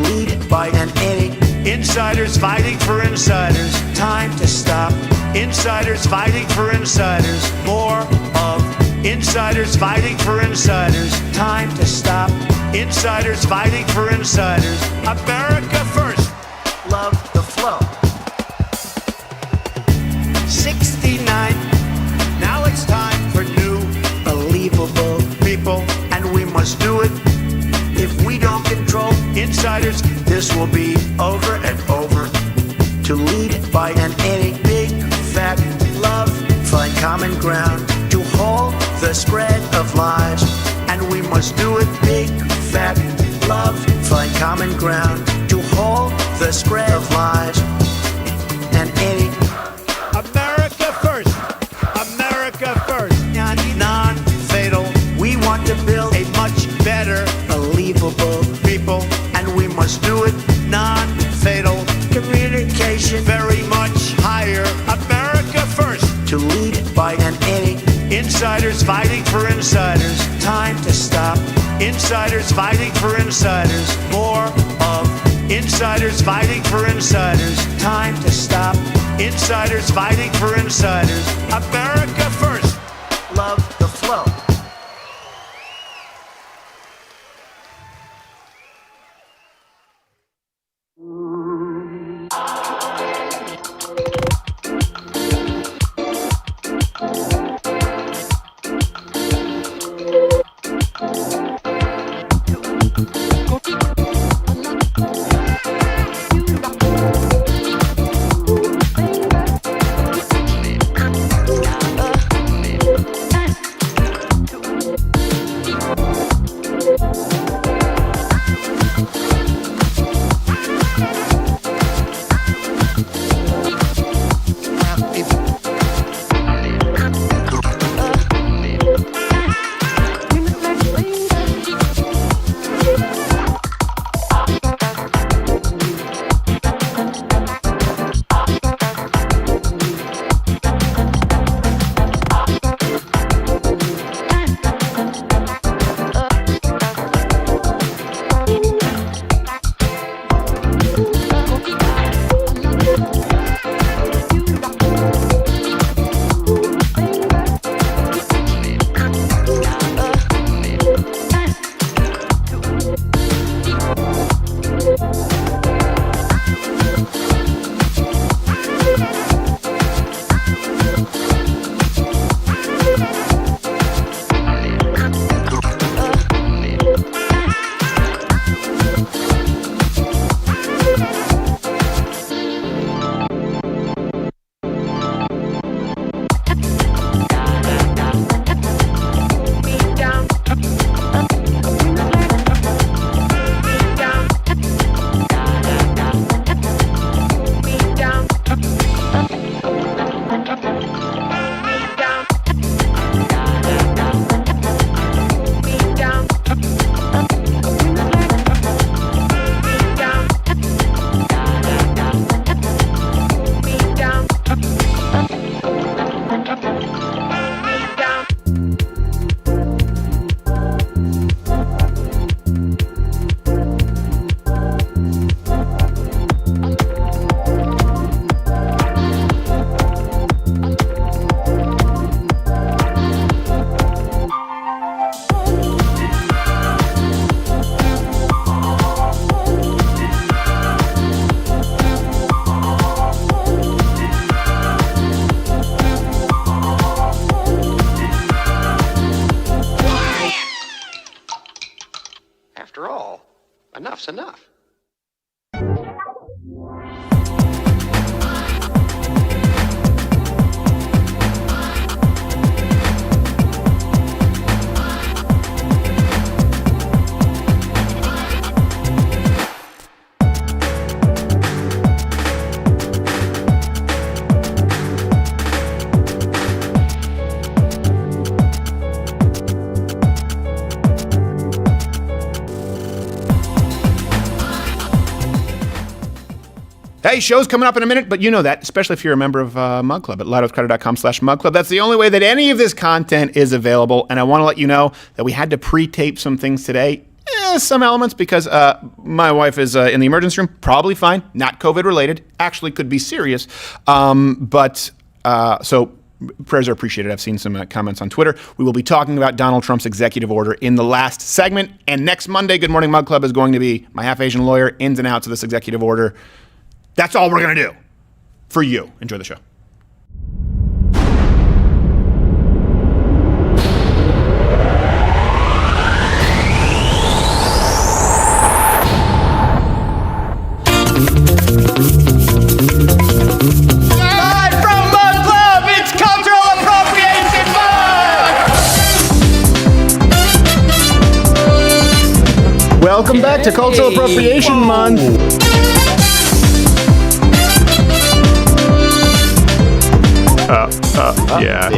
lead by an inning. Insiders fighting for insiders. Time to stop. Insiders fighting for insiders. More of insiders fighting for insiders. Time to stop. Insiders fighting for insiders. America first. Love the flow. 69. Now it's time for new, believable people, and we must do it. If we don't control insiders, this will be over and over. To lead by an inning, big, fat love, find common ground. To hold the spread of lies, and we must do it. Big, fat love, find common ground. To hold the spread of lies, and inning. America first. America first. Non-fatal. We want to build a much better, believable people, and we must do it. Non-fatal. Communication very much higher. America first. To lead by an inning. Insiders fighting for insiders. Time to stop. Insiders fighting for insiders. More of insiders fighting for insiders. Time to stop. Insiders fighting for insiders. America first. Love the flow. Enough's enough. Hey, show's coming up in a minute, but you know that, especially if you're a member of Mug Club at loudwithcrowder.com/Mug Club. That's the only way that any of this content is available, and I want to let you know that we had to pre-tape some things today. some elements because my wife is in the emergency room, probably fine, not COVID related, actually could be serious. So prayers are appreciated. I've seen some comments on Twitter. We will be talking about Donald Trump's executive order in the last segment. And next Monday, Good Morning Mug Club is going to be my half-Asian lawyer, ins and outs of this executive order. That's all we're going to do for you. Enjoy the show. Welcome back to Cultural Appropriation Month. Yeah.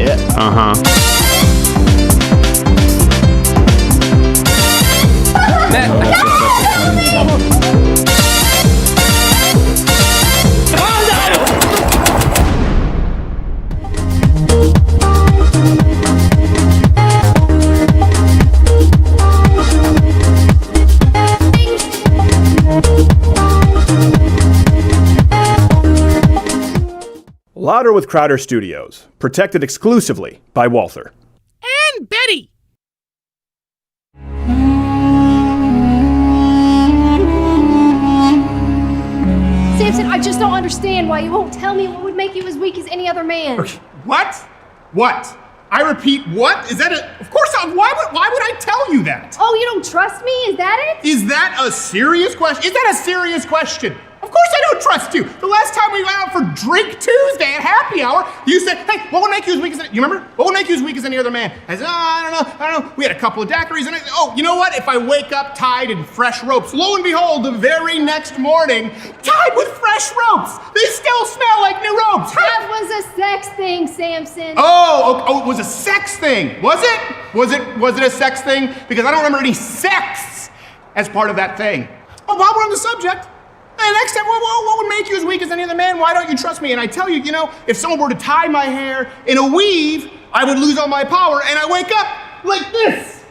Louder with Crowder Studios, protected exclusively by Walther. And Betty. Samson, I just don't understand why you won't tell me what would make you as weak as any other man. Okay. What? I repeat, what? Is that of course, why would I tell you that? Oh, you don't trust me? Is that it? Is that a serious question? Of course I don't trust you. The last time we went out for Drink Tuesday at happy hour, you said, hey, what would make you as weak as you remember? What would make you as weak as any other man? I said, I don't know. We had a couple of daiquiris and you know what? If I wake up tied in fresh ropes, lo and behold, the very next morning, tied with fresh ropes. They still smell like new ropes. That was a sex thing, Samson. Oh, it was a sex thing. Was it? Was it a sex thing? Because I don't remember any sex as part of that thing. Oh, while we're on the subject, hey, next time, what would make you as weak as any other man? Why don't you trust me? And I tell you, if someone were to tie my hair in a weave, I would lose all my power, and I wake up like this.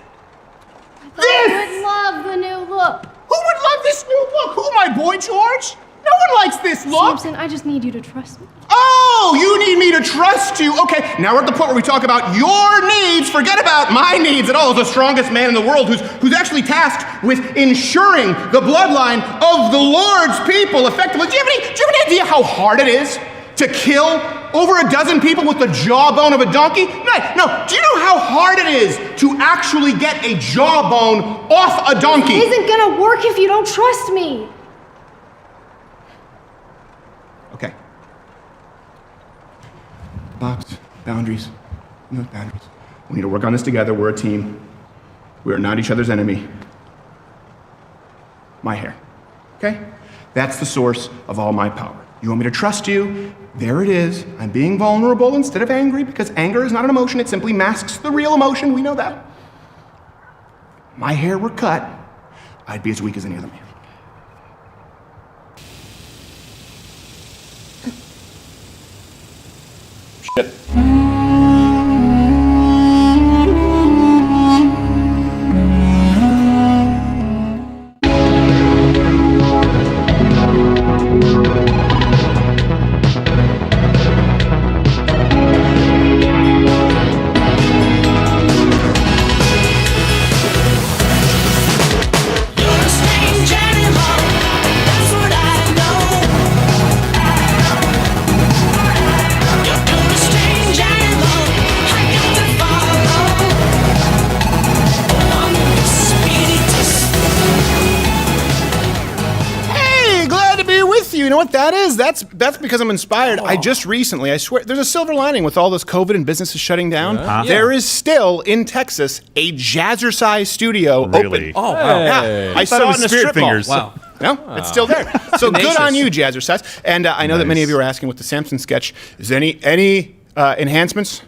I would love the new look. Who would love this new look? Who, my boy George? No one likes this look. Samson, I just need you to trust me. Oh, you need me to trust you. Okay, now we're at the point where we talk about your needs. Forget about my needs at all as the strongest man in the world who's actually tasked with ensuring the bloodline of the Lord's people effectively. Do you have any idea how hard it is to kill over a dozen people with the jawbone of a donkey? No. Do you know how hard it is to actually get a jawbone off a donkey? It isn't gonna work if you don't trust me. Okay. Box, boundaries, boundaries. We need to work on this together. We're a team. We are not each other's enemy. My hair, okay? That's the source of all my power. You want me to trust you? There it is. I'm being vulnerable instead of angry because anger is not an emotion. It simply masks the real emotion. We know that. My hair were cut, I'd be as weak as any other man. Shit. You know what that is? That's because I'm inspired. I just recently, I swear, there's a silver lining with all this COVID and businesses shutting down. Yeah. There is still in Texas a jazzercise studio Really? open. Oh, wow. Yeah. I saw it in a strip fingers. mall. Wow. No, it's still there. So good on you, Jazzercise. And I know that many of you are asking with the Samson sketch, is there any enhancements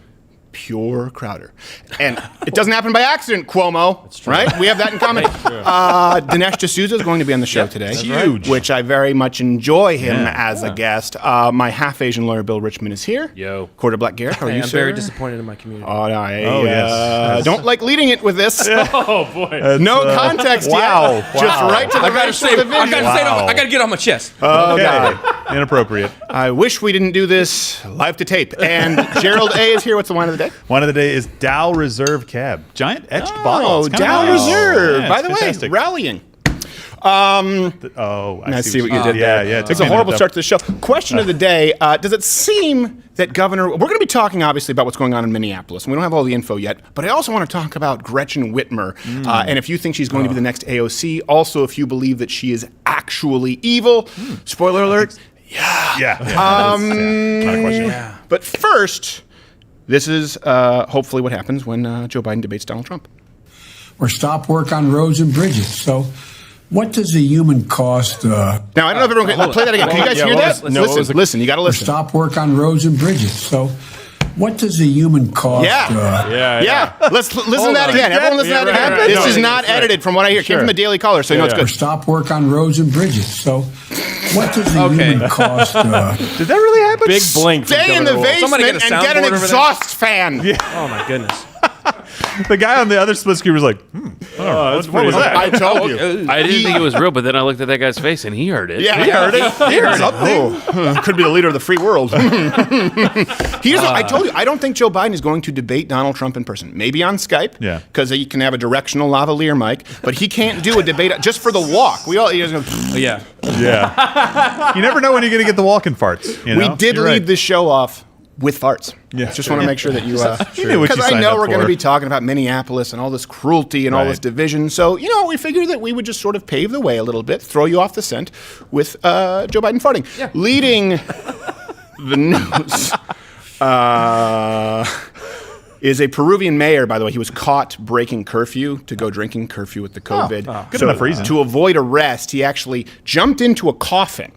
pure Crowder. And it doesn't happen by accident, Cuomo. Right? We have that in common. Dinesh D'Souza is going to be on the show today. huge. Which I very much enjoy him as a guest. My half-Asian lawyer, Bill Richmond, is here. Yo. Quarter Black Garrett, how are you, I'm sir? very disappointed in my community. Oh, no, yes. don't like leading it with this. Oh boy. No context wow. yet. Just right to the racial division. I gotta get it on my chest. Okay. Inappropriate. I wish we didn't do this live to tape. And Gerald A. is here. What's the wine of the day? One of the day is Dow Reserve Cab. Giant etched bottle. Oh, It's kinda Dow nice. Reserve. Yeah, By it's the fantastic. way, rallying. I see what you did. there. Yeah. It's a horrible start to the show. Question of the day. Does it seem that Governor... We're going to be talking, obviously, about what's going on in Minneapolis, and we don't have all the info yet, but I also want to talk about Gretchen Whitmer, and if you think she's going to be the next AOC, also if you believe that she is actually evil. Spoiler alert. Yeah. Not a question. But first, this is hopefully what happens when Joe Biden debates Donald Trump. Or stop work on roads and bridges. So what does a human cost Now, I don't know if everyone can play that again. Can you guys hear that? Listen, you got to listen. stop work on roads and bridges? So what does a human cost Yeah. Let's listen to that again. Everyone listen to that again. right. This No, is not edited from what I hear. It came from the Daily Caller, so you know it's or good. stop work on roads and bridges? So what does a human cost Did that really happen? Big blink. from Stay in the Governor Wolf. basement Somebody and get an soundboard over there? exhaust fan. Oh my goodness. The guy on the other split screen was like, what was that? I told you. I didn't think it was real, but then I looked at that guy's face and he heard it. Yeah, he heard it. He heard something. Could be the leader of the free world. I told you, I don't think Joe Biden is going to debate Donald Trump in person. Maybe on Skype, because he can have a directional lavalier mic, but he can't do a debate just for the walk. You never know when you're going to get the walking farts. You know? We did You're lead right. this show off with farts. Yeah. Just want to make sure that you... knew what you Because I signed know up we're going to for. be talking about Minneapolis and all this cruelty and all this Right. division. So, we figured that we would just sort of pave the way a little bit, throw you off the scent with Joe Biden farting. Yeah. Leading the news is a Peruvian mayor, by the way. He was caught breaking curfew to go drinking, curfew with the COVID. Good enough reason. To avoid arrest, he actually jumped into a coffin.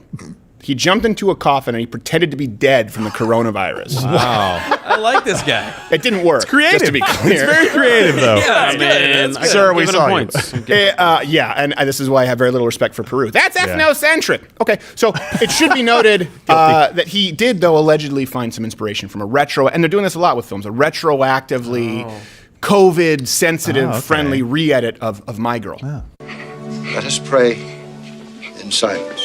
He jumped into a coffin and he pretended to be dead from the coronavirus. Wow. I like this guy. It didn't work. It's creative. Just to be clear. It's very creative, though. I mean, Sir, we saw you. points. And this is why I have very little respect for Peru. That's ethnocentric. Okay, so it should be noted that he did, though, allegedly find some inspiration from a retro, and they're doing this a lot with films, a retroactively COVID-sensitive, friendly re-edit of My Girl. Let us pray in silence.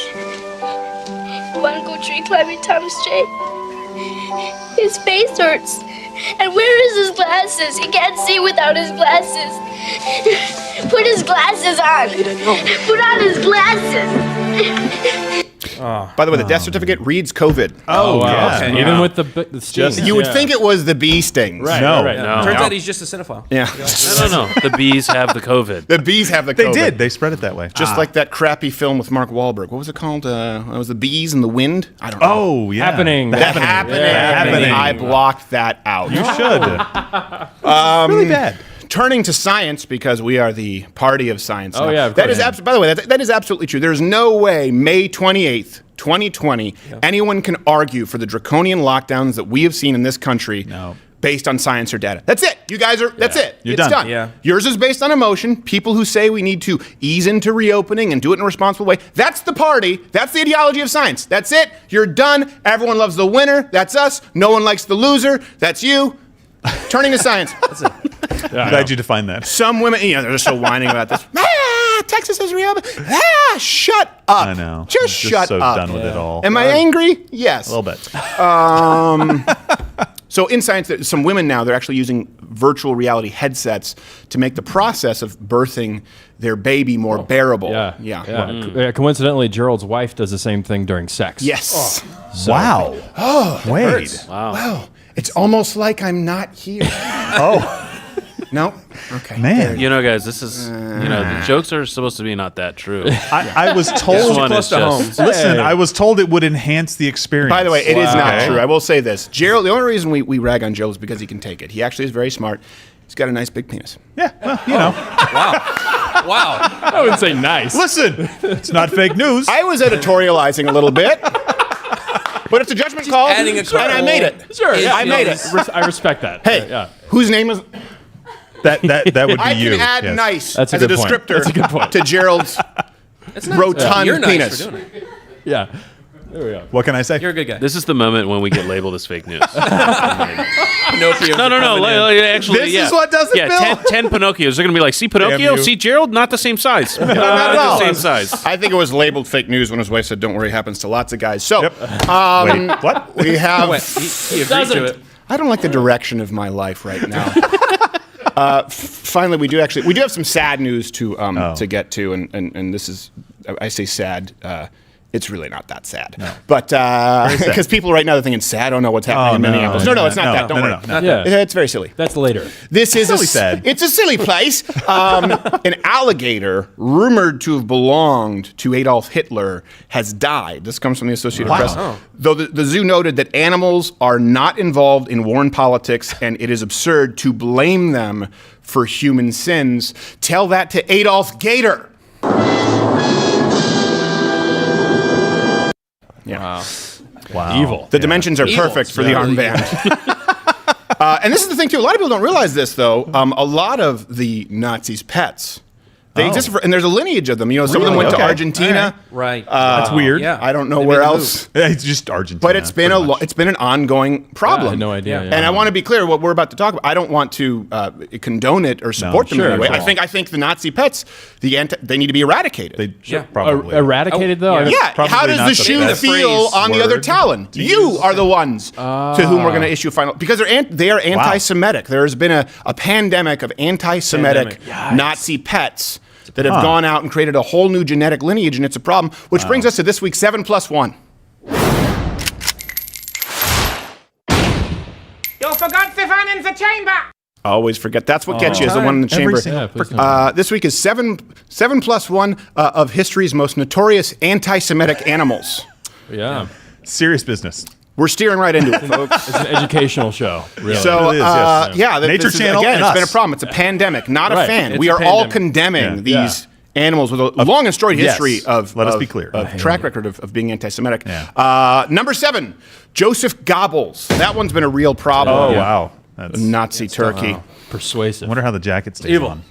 Want to go tree climbing, Thomas J? His face hurts. And where is his glasses? He can't see without his glasses. Put his glasses on. Put on his glasses. By the way, the death certificate reads COVID. Oh, wow. Yeah. Okay. Even with the stings. You would think it was the bee stings. Right, No. right. No. Turns out he's just a cinephile. Yeah. No. The bees have the COVID. The bees have the They COVID. did. They spread it that way. Just like that crappy film with Mark Wahlberg. What was it called? It was The Bees and the Wind? I don't know. Oh, yeah. Happening. That happening. Happening. I blocked that out. You should. Really bad. Turning to science, because we are the party of science. Oh, now. yeah, of That course. is by the way, that is absolutely true. There's no way May 28th, 2020, anyone can argue for the draconian lockdowns that we have seen in this country based on science or data. That's it. You guys are, that's it. You're It's done. Yeah. Yours is based on emotion. People who say we need to ease into reopening and do it in a responsible way. That's the party. That's the ideology of science. That's it. You're done. Everyone loves the winner. That's us. No one likes the loser. That's you. Turning to science. That's it. Glad you defined that. Some women, they're just so whining about this. Texas is reopened. Shut up. I know. Just shut so up. done with it all. Am I angry? Yes. A little bit. So in science, some women now, they're actually using virtual reality headsets to make the process of birthing their baby more bearable. Yeah. Coincidentally, Gerald's wife does the same thing during sex. Yes. Wow. Oh, Wait. wow. It's almost like I'm not here. Oh. No? Okay. Man. You know, guys, this is, the jokes are supposed to be not that true. I was This told. one is just, Listen, I was told it would enhance the experience. By the way, it is not Okay. true. I will say this. Gerald, the only reason we rag on Joe is because he can take it. He actually is very smart. He's got a nice big penis. Yeah, well, you know. Wow. I wouldn't say nice. Listen, it's not fake news. I was editorializing a little bit. But it's a judgment call, adding a and I made it. Sure, yeah, I made it. I respect that. Hey, yeah. whose name is... That would be I you. can add yes. nice That's a as a good point. descriptor That's a good point. to Gerald's It's nice. rotund You're nice penis. for doing it. Yeah. There we go. What can I say? You're a good guy. This is the moment when we get labeled as fake news. Pinocchio. No. Actually, This yeah. is what does it, Yeah, Bill. 10 Pinocchios. They're going to be like, see Pinocchio? you. See Gerald? Not the same size. Not at all. the same size. I think it was labeled fake news when his wife said, "Don't worry, it happens to lots of guys." So, Wait, what? we have... He agreed to it. I don't like the direction of my life right now. Finally, we do have some sad news to get to, and this is, I say sad. It's really not that sad, but because people right now are thinking sad. Oh no, what's happening in Minneapolis? No, it's not that. Don't worry. Yeah. It's very silly. That's later. This is Silly sad. It's a silly place. An alligator rumored to have belonged to Adolf Hitler has died. This comes from the Associated Press. Though the zoo noted that animals are not involved in war politics, and it is absurd to blame them for human sins. Tell that to Adolf Gator. Yeah. Wow. Evil. The dimensions are perfect for the armband. And this is the thing, too. A lot of people don't realize this, though. A lot of the Nazis' pets, they exist, and there's a lineage of them. You know, some of them went to Argentina. Right. That's weird. Yeah. I don't know They where made the else. It's just Argentina. But it's been it's been an ongoing problem. I had no idea. And I want to be clear, what we're about to talk about, I don't want to condone it or support them in sure, any way. sure. I think the Nazi pets, they need to be eradicated. They should probably. Eradicated, though? Yeah, Probably how does not the the shoe best feel on the other word talon? to You use. are the ones to whom we're going to issue final, because they are anti-Semitic. There has been a pandemic of anti-Semitic Nazi pets that have gone out and created a whole new genetic lineage, and it's a problem. Which brings us to this week's 7+1. You forgot the one in the chamber. Always forget. That's what gets you, is the one in the chamber. This week is 7+1 of history's most notorious anti-Semitic animals. Yeah. Serious business. We're steering right into it, folks. It's an educational show, really. So, It is, yes. Nature This is, Channel. Again, and it's been a us. problem. It's a pandemic, not a Right. fan. It's We a are all pandemic. condemning Yeah. these animals with a long and storied history Yes. of Let us be clear. of track record of being anti-Semitic. Yeah. Number 7, Joseph Goebbels. That one's been a real problem. Oh, wow. That's, Nazi Turkey. Persuasive. I wonder how the jacket stays on.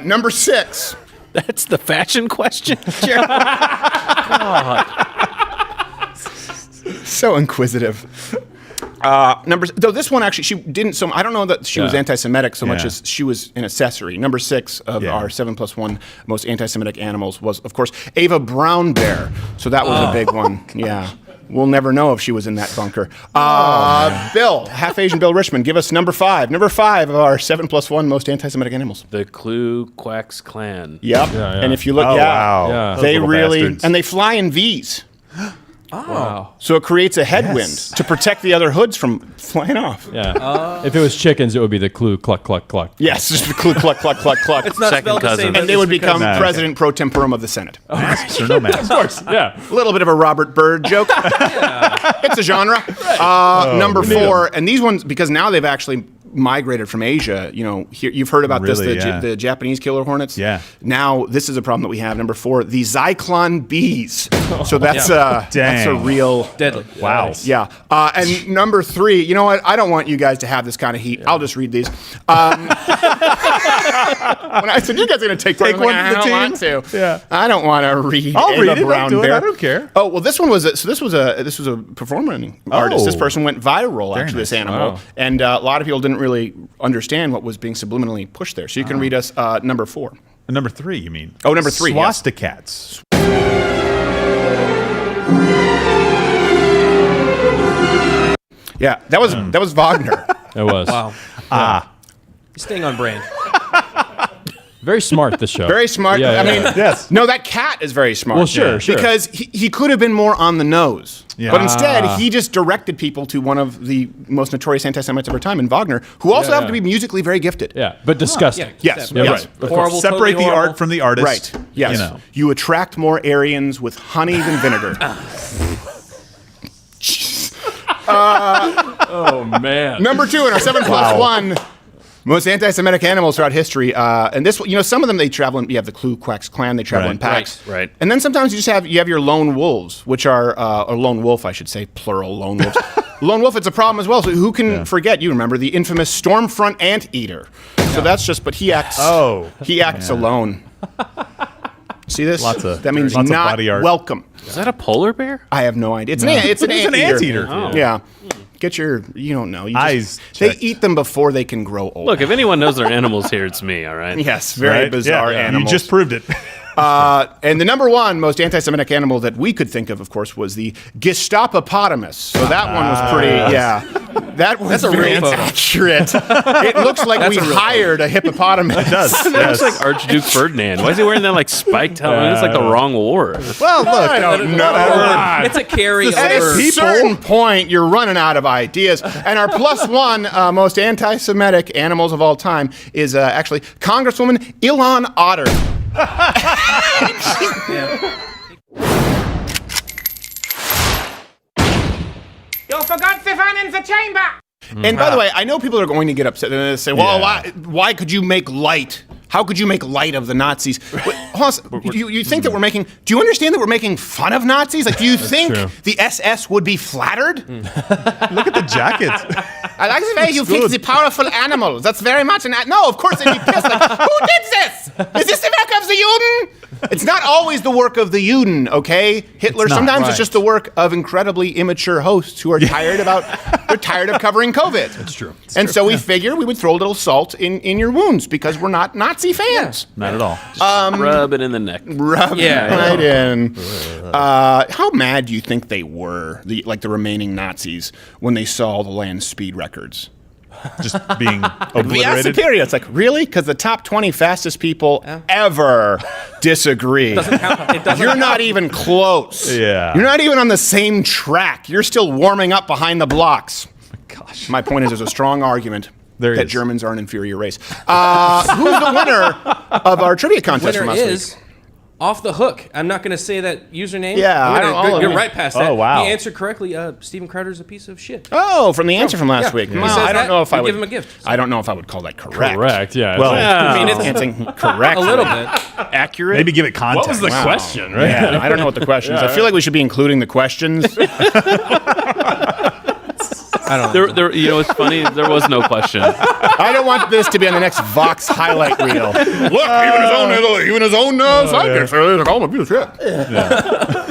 Number 6. That's the fashion question. So inquisitive. Though this one actually, she didn't so. I don't know that she was anti-Semitic so much as she was an accessory. Number 6 of our 7+1 most anti-Semitic animals was, of course, Ava Brown Bear. So that was a big one. Yeah. We'll never know if she was in that bunker. Bill, half Asian Bill Richmond, give us number 5. Number 5 of our 7+1 most anti-Semitic animals. The Ku Klux Klan. Yep. And if you look, wow. they Those really, bastards. and they fly in V's. Wow. So it creates a headwind to protect the other hoods from flying off. Yeah. If it was chickens, it would be the clue cluck cluck cluck. Yes, just the cluck, cluck, cluck, cluck, cluck. It's not Second spelled the cousin. same. And they would become Nah, okay. President pro temporum of the Senate. Masks or no masks? Of course. Yeah. A little bit of a Robert Byrd joke. It's a genre. Number 4, and these ones, because now they've actually migrated from Asia. You know, here, you've heard about Really, this, the Japanese killer hornets. Yeah. Now this is a problem that we have. Number 4, the Zyklon bees. So that's a real Deadly. Wow. Yeah. And number 3, you know what? I don't want you guys to have this kind of heat. I'll just read these. When I said you guys are going to take Take one, one I for the don't team? want to. Yeah. I don't want to read. I'll Ava read it. Brown I'll do it. Bear. I don't care. Oh well, this one was this was a performing artist. This person went viral. Very Actually, nice. this animal, and a lot of people didn't really understand what was being subliminally pushed there. So you can read us number 4. Number 3, you mean? Oh, number 3. Yes. Swastikats. Yeah, that was Wagner. It was. Wow. Ah. He's staying on brand. Very smart, this show. Very smart. Yeah, I mean, Yes. no, that cat is very smart. Well, sure, sure. Because he could have been more on the nose. Yeah. But instead, he just directed people to one of the most notorious anti-Semites of our time in Wagner, who also happened to be musically very gifted. Yeah, but disgusting. Yes. Yeah, yes. right. Horrible. Separate totally the horrible. art from the artist. Right. Yes. You know. You attract more Aryans with honey than vinegar. Oh, man. Number 2 in our 7+1 Most anti-Semitic animals throughout history, and this, some of them they travel in. You have the Ku Klux Klan; they travel in packs, right. And then sometimes you have your lone wolves, which are or lone wolf, I should say, plural lone wolves. Lone wolf, it's a problem as well. So who can forget? You remember the infamous Stormfront anteater. So that's just, but he acts. He acts alone. See this? That means lots not of body art. welcome. Is that a polar bear? I have no idea. It's an anteater. Oh. Yeah. Get your, you don't know. Eyes they eat them before they can grow old. Look, if anyone knows they're animals here, it's me, all right? Yes, very bizarre animals. You just proved it. And the number one most anti-Semitic animal that we could think of course, was the Gestapopotamus. So that one was pretty, that was That's a very real photo. accurate. It looks like we hired a hippopotamus. It does. It looks like Archduke Ferdinand. Why is he wearing that like spiked helmet? It's like the wrong war. Well, look, I don't know. It's a carryover. At a certain point, you're running out of ideas. And our plus one most anti-Semitic animals of all time is actually Congresswoman Ilhan Otter. You forgot Stefan in the chamber. And by the way, I know people are going to get upset and say, well, why could you make light? How could you make light of the Nazis? Wait, hold on, you think that we're making, do you understand that we're making fun of Nazis? Like, do you think the SS would be flattered? Look at the jackets. I like the way you think the powerful animals. That's very much no, of course they'd be pissed. Like, who did this? Is this the work of the Juden? It's not always the work of the Juden, okay? Hitler, sometimes it's just the work of incredibly immature hosts who are tired they're tired of covering COVID. That's true. So we figure we would throw a little salt in your wounds because we're not Nazi fans. Not at all. Rub it in the neck. Rub it right in. How mad do you think they were, the remaining Nazis, when they saw the land speed records? Just being Yeah, obliterated. superior. It's like, really? Because the top 20 fastest people ever disagree. You're not even close. Yeah. You're not even on the same track. You're still warming up behind the blocks. Gosh. My point is there's a strong argument There that is. Germans are an inferior race. Who's the winner of our trivia contest from Winner last is week? Off the Hook. I'm not going to say that username. Yeah, I don't know. You're right past that. Oh, wow. He answered correctly. Steven Crowder's a piece of shit. Oh, from the answer from last week. He Well, says I don't that, know if we I would give him a gift. I don't know if I would call that correct. Correct, yeah. Well, I mean, it's Answering correct. a little bit. Accurate. Maybe give it context. What was the question, right? Yeah, I don't know what the question is. I feel like we should be including the questions. I don't know. There, it's funny. There was no question. I don't want this to be on the next Vox highlight reel. Look, even his own sidekick call him a piece of shit.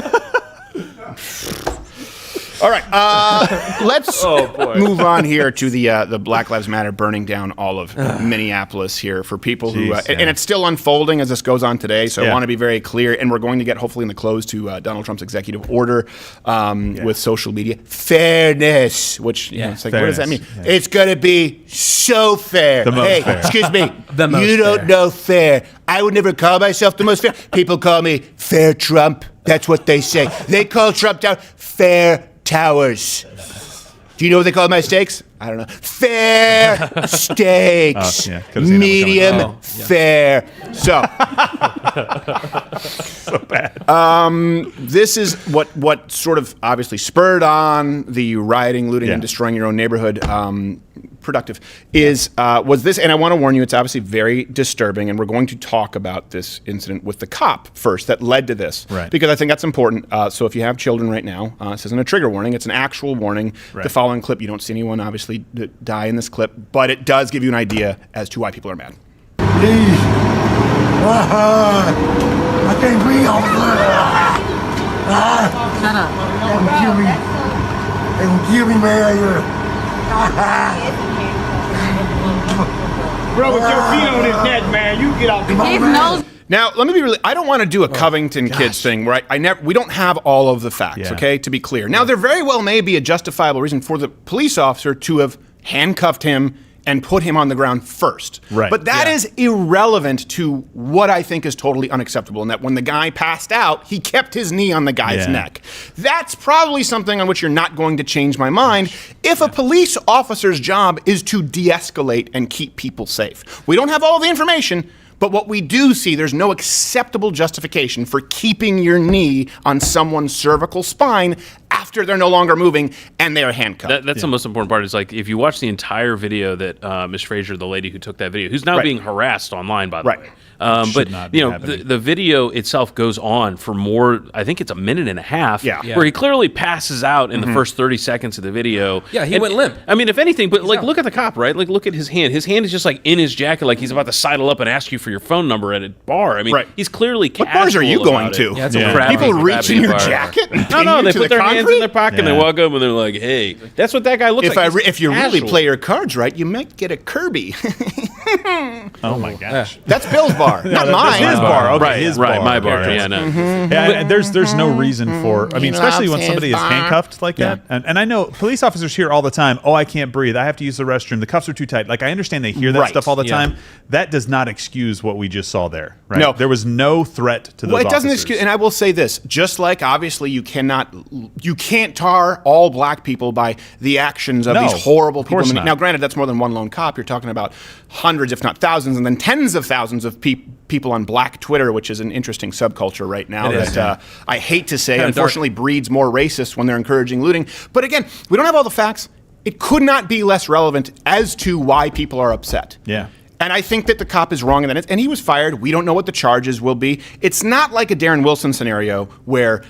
All right, let's move on here to the Black Lives Matter burning down all of Minneapolis here for people who, and it's still unfolding as this goes on today. So I want to be very clear, and we're going to get hopefully in the close to Donald Trump's executive order with social media fairness, which it's like, what does that mean? Yeah. It's going to be so fair. The most Hey, fair. excuse me, The most you don't fair. know fair. I would never call myself the most fair. People call me Fair Trump. That's what they say. They call Trump down Fair Towers. Do you know what they call my steaks? I don't know. Fair steaks. Yeah, could've seen that one Medium coming. fair. So, So bad. this is what sort of obviously spurred on the rioting, looting, and destroying your own neighborhood. Productive was this, and I want to warn you, it's obviously very disturbing, and we're going to talk about this incident with the cop first that led to this, Right. because I think that's important. So if you have children right now, this isn't a trigger warning; it's an actual warning. Right. The following clip, you don't see anyone obviously die in this clip, but it does give you an idea as to why people are mad. Please. I can't breathe over there. Shut up. They will kill me. They will kill me, man. Bro, with your feet on his neck, man, you get off the boat. Now, let me be really. I don't want to do a Covington Kids thing where we don't have all of the facts. Okay, to be clear. Now, there very well may be a justifiable reason for the police officer to have handcuffed him and put him on the ground first. Right. But that is irrelevant to what I think is totally unacceptable, in that when the guy passed out, he kept his knee on the guy's neck. That's probably something on which you're not going to change my mind if a police officer's job is to de-escalate and keep people safe. We don't have all the information, but what we do see, there's no acceptable justification for keeping your knee on someone's cervical spine after after they're no longer moving and they are handcuffed. That's the most important part. Is like if you watch the entire video that Ms. Fraser, the lady who took that video, who's now being harassed online, by the way. But the video itself goes on for more. I think it's a minute and a half. Where he clearly passes out in the first 30 seconds of the video. Yeah, he went limp. I mean, if anything, but like, look at the cop, right? Like, look at his hand. His hand is just like in his jacket, like he's about to sidle up and ask you for your phone number at a bar. I mean, he's clearly What bars are you going to? People reach in your jacket? No, they put their hands in their pocket and they walk up and they're like, "Hey, that's what that guy looks like." If you really play your cards right, you might get a Kirby. Oh my gosh, that's Bill's bar, not mine. His bar, okay, right? his right, bar. my bar. Okay, Yeah, no. Yeah, there's no reason for. I mean, especially when somebody is handcuffed like that. And I know police officers hear all the time, "Oh, I can't breathe. I have to use the restroom. The cuffs are too tight." Like I understand they hear that stuff all the time. That does not excuse what we just saw there. Right? No, there was no threat to those. Well, it doesn't officers. excuse. And I will say this: just like obviously you can't tar all black people by the actions of these horrible people. Now, granted, that's more than one lone cop. You're talking about hundreds, if not thousands, and then tens of thousands of people on Black Twitter, which is an interesting subculture right now I hate to say, unfortunately, breeds more racists when they're encouraging looting. But again, we don't have all the facts. It could not be less relevant as to why people are upset. Yeah. And I think that the cop is wrong in that, and he was fired. We don't know what the charges will be. It's not like a Darren Wilson scenario where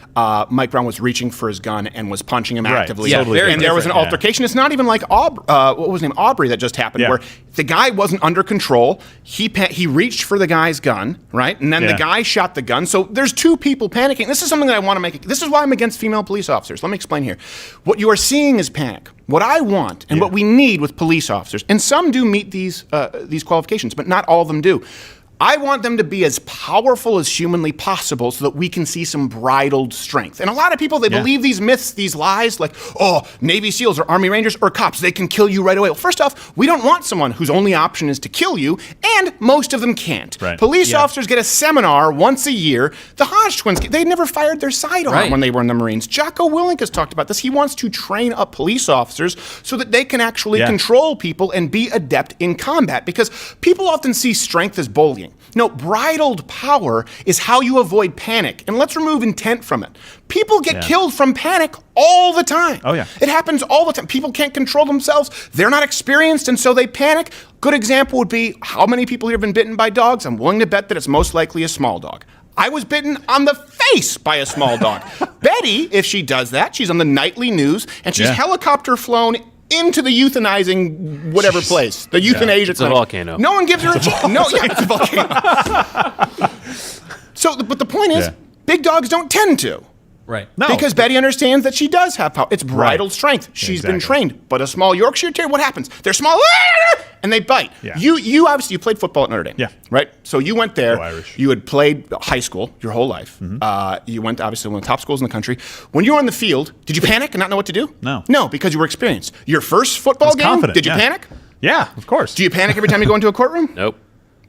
Mike Brown was reaching for his gun and was punching him actively. Yeah, very and there was an altercation. It's not even like what was his name, Aubrey, that just happened, where the guy wasn't under control. He reached for the guy's gun, right? And then the guy shot the gun. So there's two people panicking. This is something that I want to make. This is why I'm against female police officers. Let me explain here. What you are seeing is panic. What I want and what we need with police officers, and some do meet these qualifications, but not all of them do. I want them to be as powerful as humanly possible so that we can see some bridled strength. And a lot of people, they believe these myths, these lies, like, oh, Navy SEALs or Army Rangers or cops, they can kill you right away. Well, first off, we don't want someone whose only option is to kill you, and most of them can't. Right. Police officers get a seminar once a year. The Hodge twins, they never fired their sidearm when they were in the Marines. Jocko Willink has talked about this. He wants to train up police officers so that they can actually control people and be adept in combat, because people often see strength as bullying. No, bridled power is how you avoid panic. And let's remove intent from it. People get killed from panic all the time. Oh, yeah. It happens all the time. People can't control themselves. They're not experienced, and so they panic. Good example would be, how many people here have been bitten by dogs? I'm willing to bet that it's most likely a small dog. I was bitten on the face by a small dog. Betty, if she does that, she's on the nightly news, and she's helicopter flown into the euthanizing whatever place, the euthanasia. It's a volcano. No one gives her a chance. No, it's a volcano. So, but the point is, big dogs don't tend to. Right. No. Because Betty understands that she does have power. It's bridled strength. She's been trained. But a small Yorkshire Terrier, what happens? They're small, and they bite. Yeah. You obviously, you played football at Notre Dame. Yeah. Right? So you went there. Go Irish. You had played high school your whole life. You went, obviously, one of the top schools in the country. When you were on the field, did you panic and not know what to do? No. No, because you were experienced. Your first football game, confident, did you panic? Yeah, of course. Do you panic every time you go into a courtroom? Nope.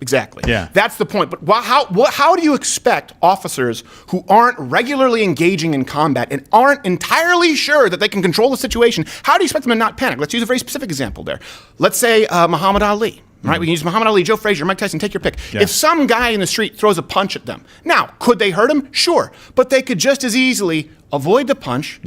Exactly. Yeah. That's the point. But how do you expect officers who aren't regularly engaging in combat and aren't entirely sure that they can control the situation, how do you expect them to not panic? Let's use a very specific example there. Let's say Muhammad Ali. Right, we can use Muhammad Ali, Joe Frazier, Mike Tyson, take your pick. Yeah. If some guy in the street throws a punch at them, now, could they hurt him? Sure. But they could just as easily avoid the punch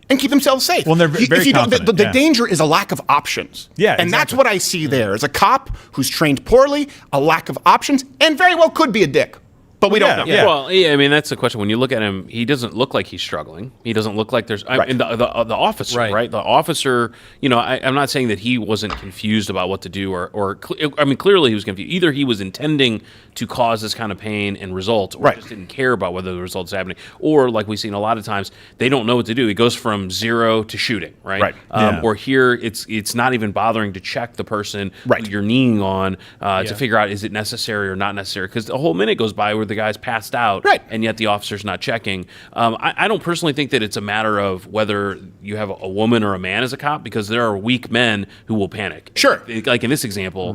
and keep themselves safe. Well, they're very confident. The danger is a lack of options. Yeah, and that's what I see there. As a cop who's trained poorly, a lack of options, and very well could be a dick. But we don't know. Yeah. Well, I mean, that's the question. When you look at him, he doesn't look like he's struggling. He doesn't look like there's... and the officer, right? The officer, I'm not saying that he wasn't confused about what to do or clearly he was confused. Either he was intending to cause this kind of pain and result, or just didn't care about whether the result's happening. Or, like we've seen a lot of times, they don't know what to do. It goes from zero to shooting, right? Or here, it's not even bothering to check the person who you're kneeing on to figure out, is it necessary or not necessary? Because the whole minute goes by where the guy's passed out, and yet the officer's not checking. I don't personally think that it's a matter of whether you have a woman or a man as a cop, because there are weak men who will panic. Sure. Like in this example,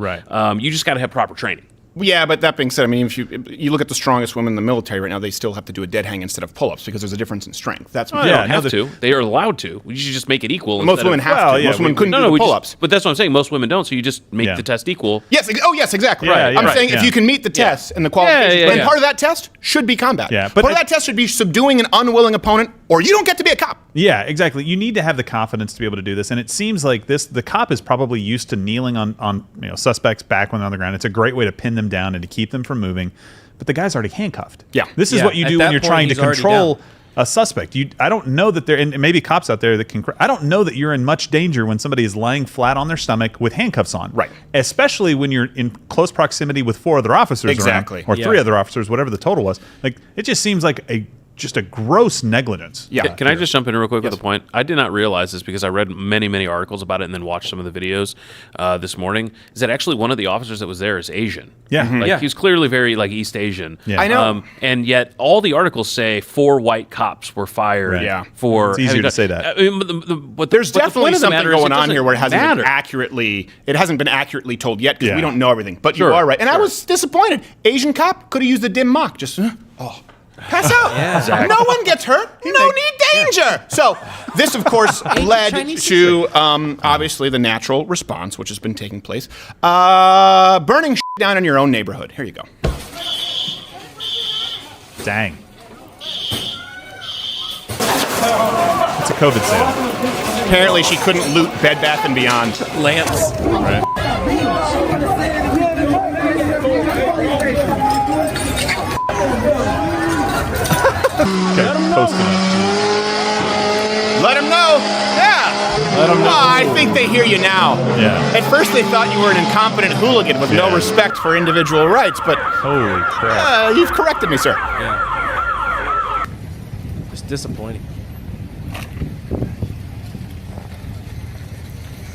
you just got to have proper training. Yeah, but that being said, I mean, if you look at the strongest women in the military right now, they still have to do a dead hang instead of pull-ups because there's a difference in strength. That's they don't have to. They are allowed to. You should just make it equal. Most women have to. Most women couldn't do the pull-ups. But that's what I'm saying. Most women don't. So you just make the test equal. Yes. Oh, yes. Exactly. Right. I'm saying if you can meet the test and the qualifications, and part of that test should be combat. Yeah, but part of that test should be subduing an unwilling opponent, or you don't get to be a cop. Yeah, exactly. You need to have the confidence to be able to do this, and it seems like the cop is probably used to kneeling on suspects back when they're on the ground. It's a great way to pin them down and to keep them from moving. But the guy's already handcuffed. Yeah, this is what you do when you're trying to control a suspect. I don't know that and maybe cops out there that can. I don't know that you're in much danger when somebody is lying flat on their stomach with handcuffs on. Right. Especially when you're in close proximity with 4 other officers around, or 3 other officers, whatever the total was. Like it just seems like just a gross negligence. Yeah. Can I just jump in real quick with a point? I did not realize this because I read many articles about it and then watched some of the videos this morning. Is that actually one of the officers that was there is Asian? Yeah. He's clearly very East Asian. Yeah. I know. And yet all the articles say 4 white cops were fired. Right. Yeah. For it's easier to say that. But there's definitely the something going on here where it hasn't been been accurately told yet because we don't know everything. But you are right. And I was disappointed. Asian cop could have used the dim mock. Just pass out. Yeah. Exactly. No one gets hurt. No need danger. So this, of course, led to obviously the natural response, which has been taking place. Burning shit down in your own neighborhood. Here you go. Dang. It's a COVID sale. Apparently, she couldn't loot Bed Bath & Beyond. Lamps. Right. Posting it. Let them know. Yeah. Let them know. Oh, I think they hear you now. Yeah. At first, they thought you were an incompetent hooligan with no respect for individual rights, but Holy crap. you've corrected me, sir. Yeah. Just disappointing.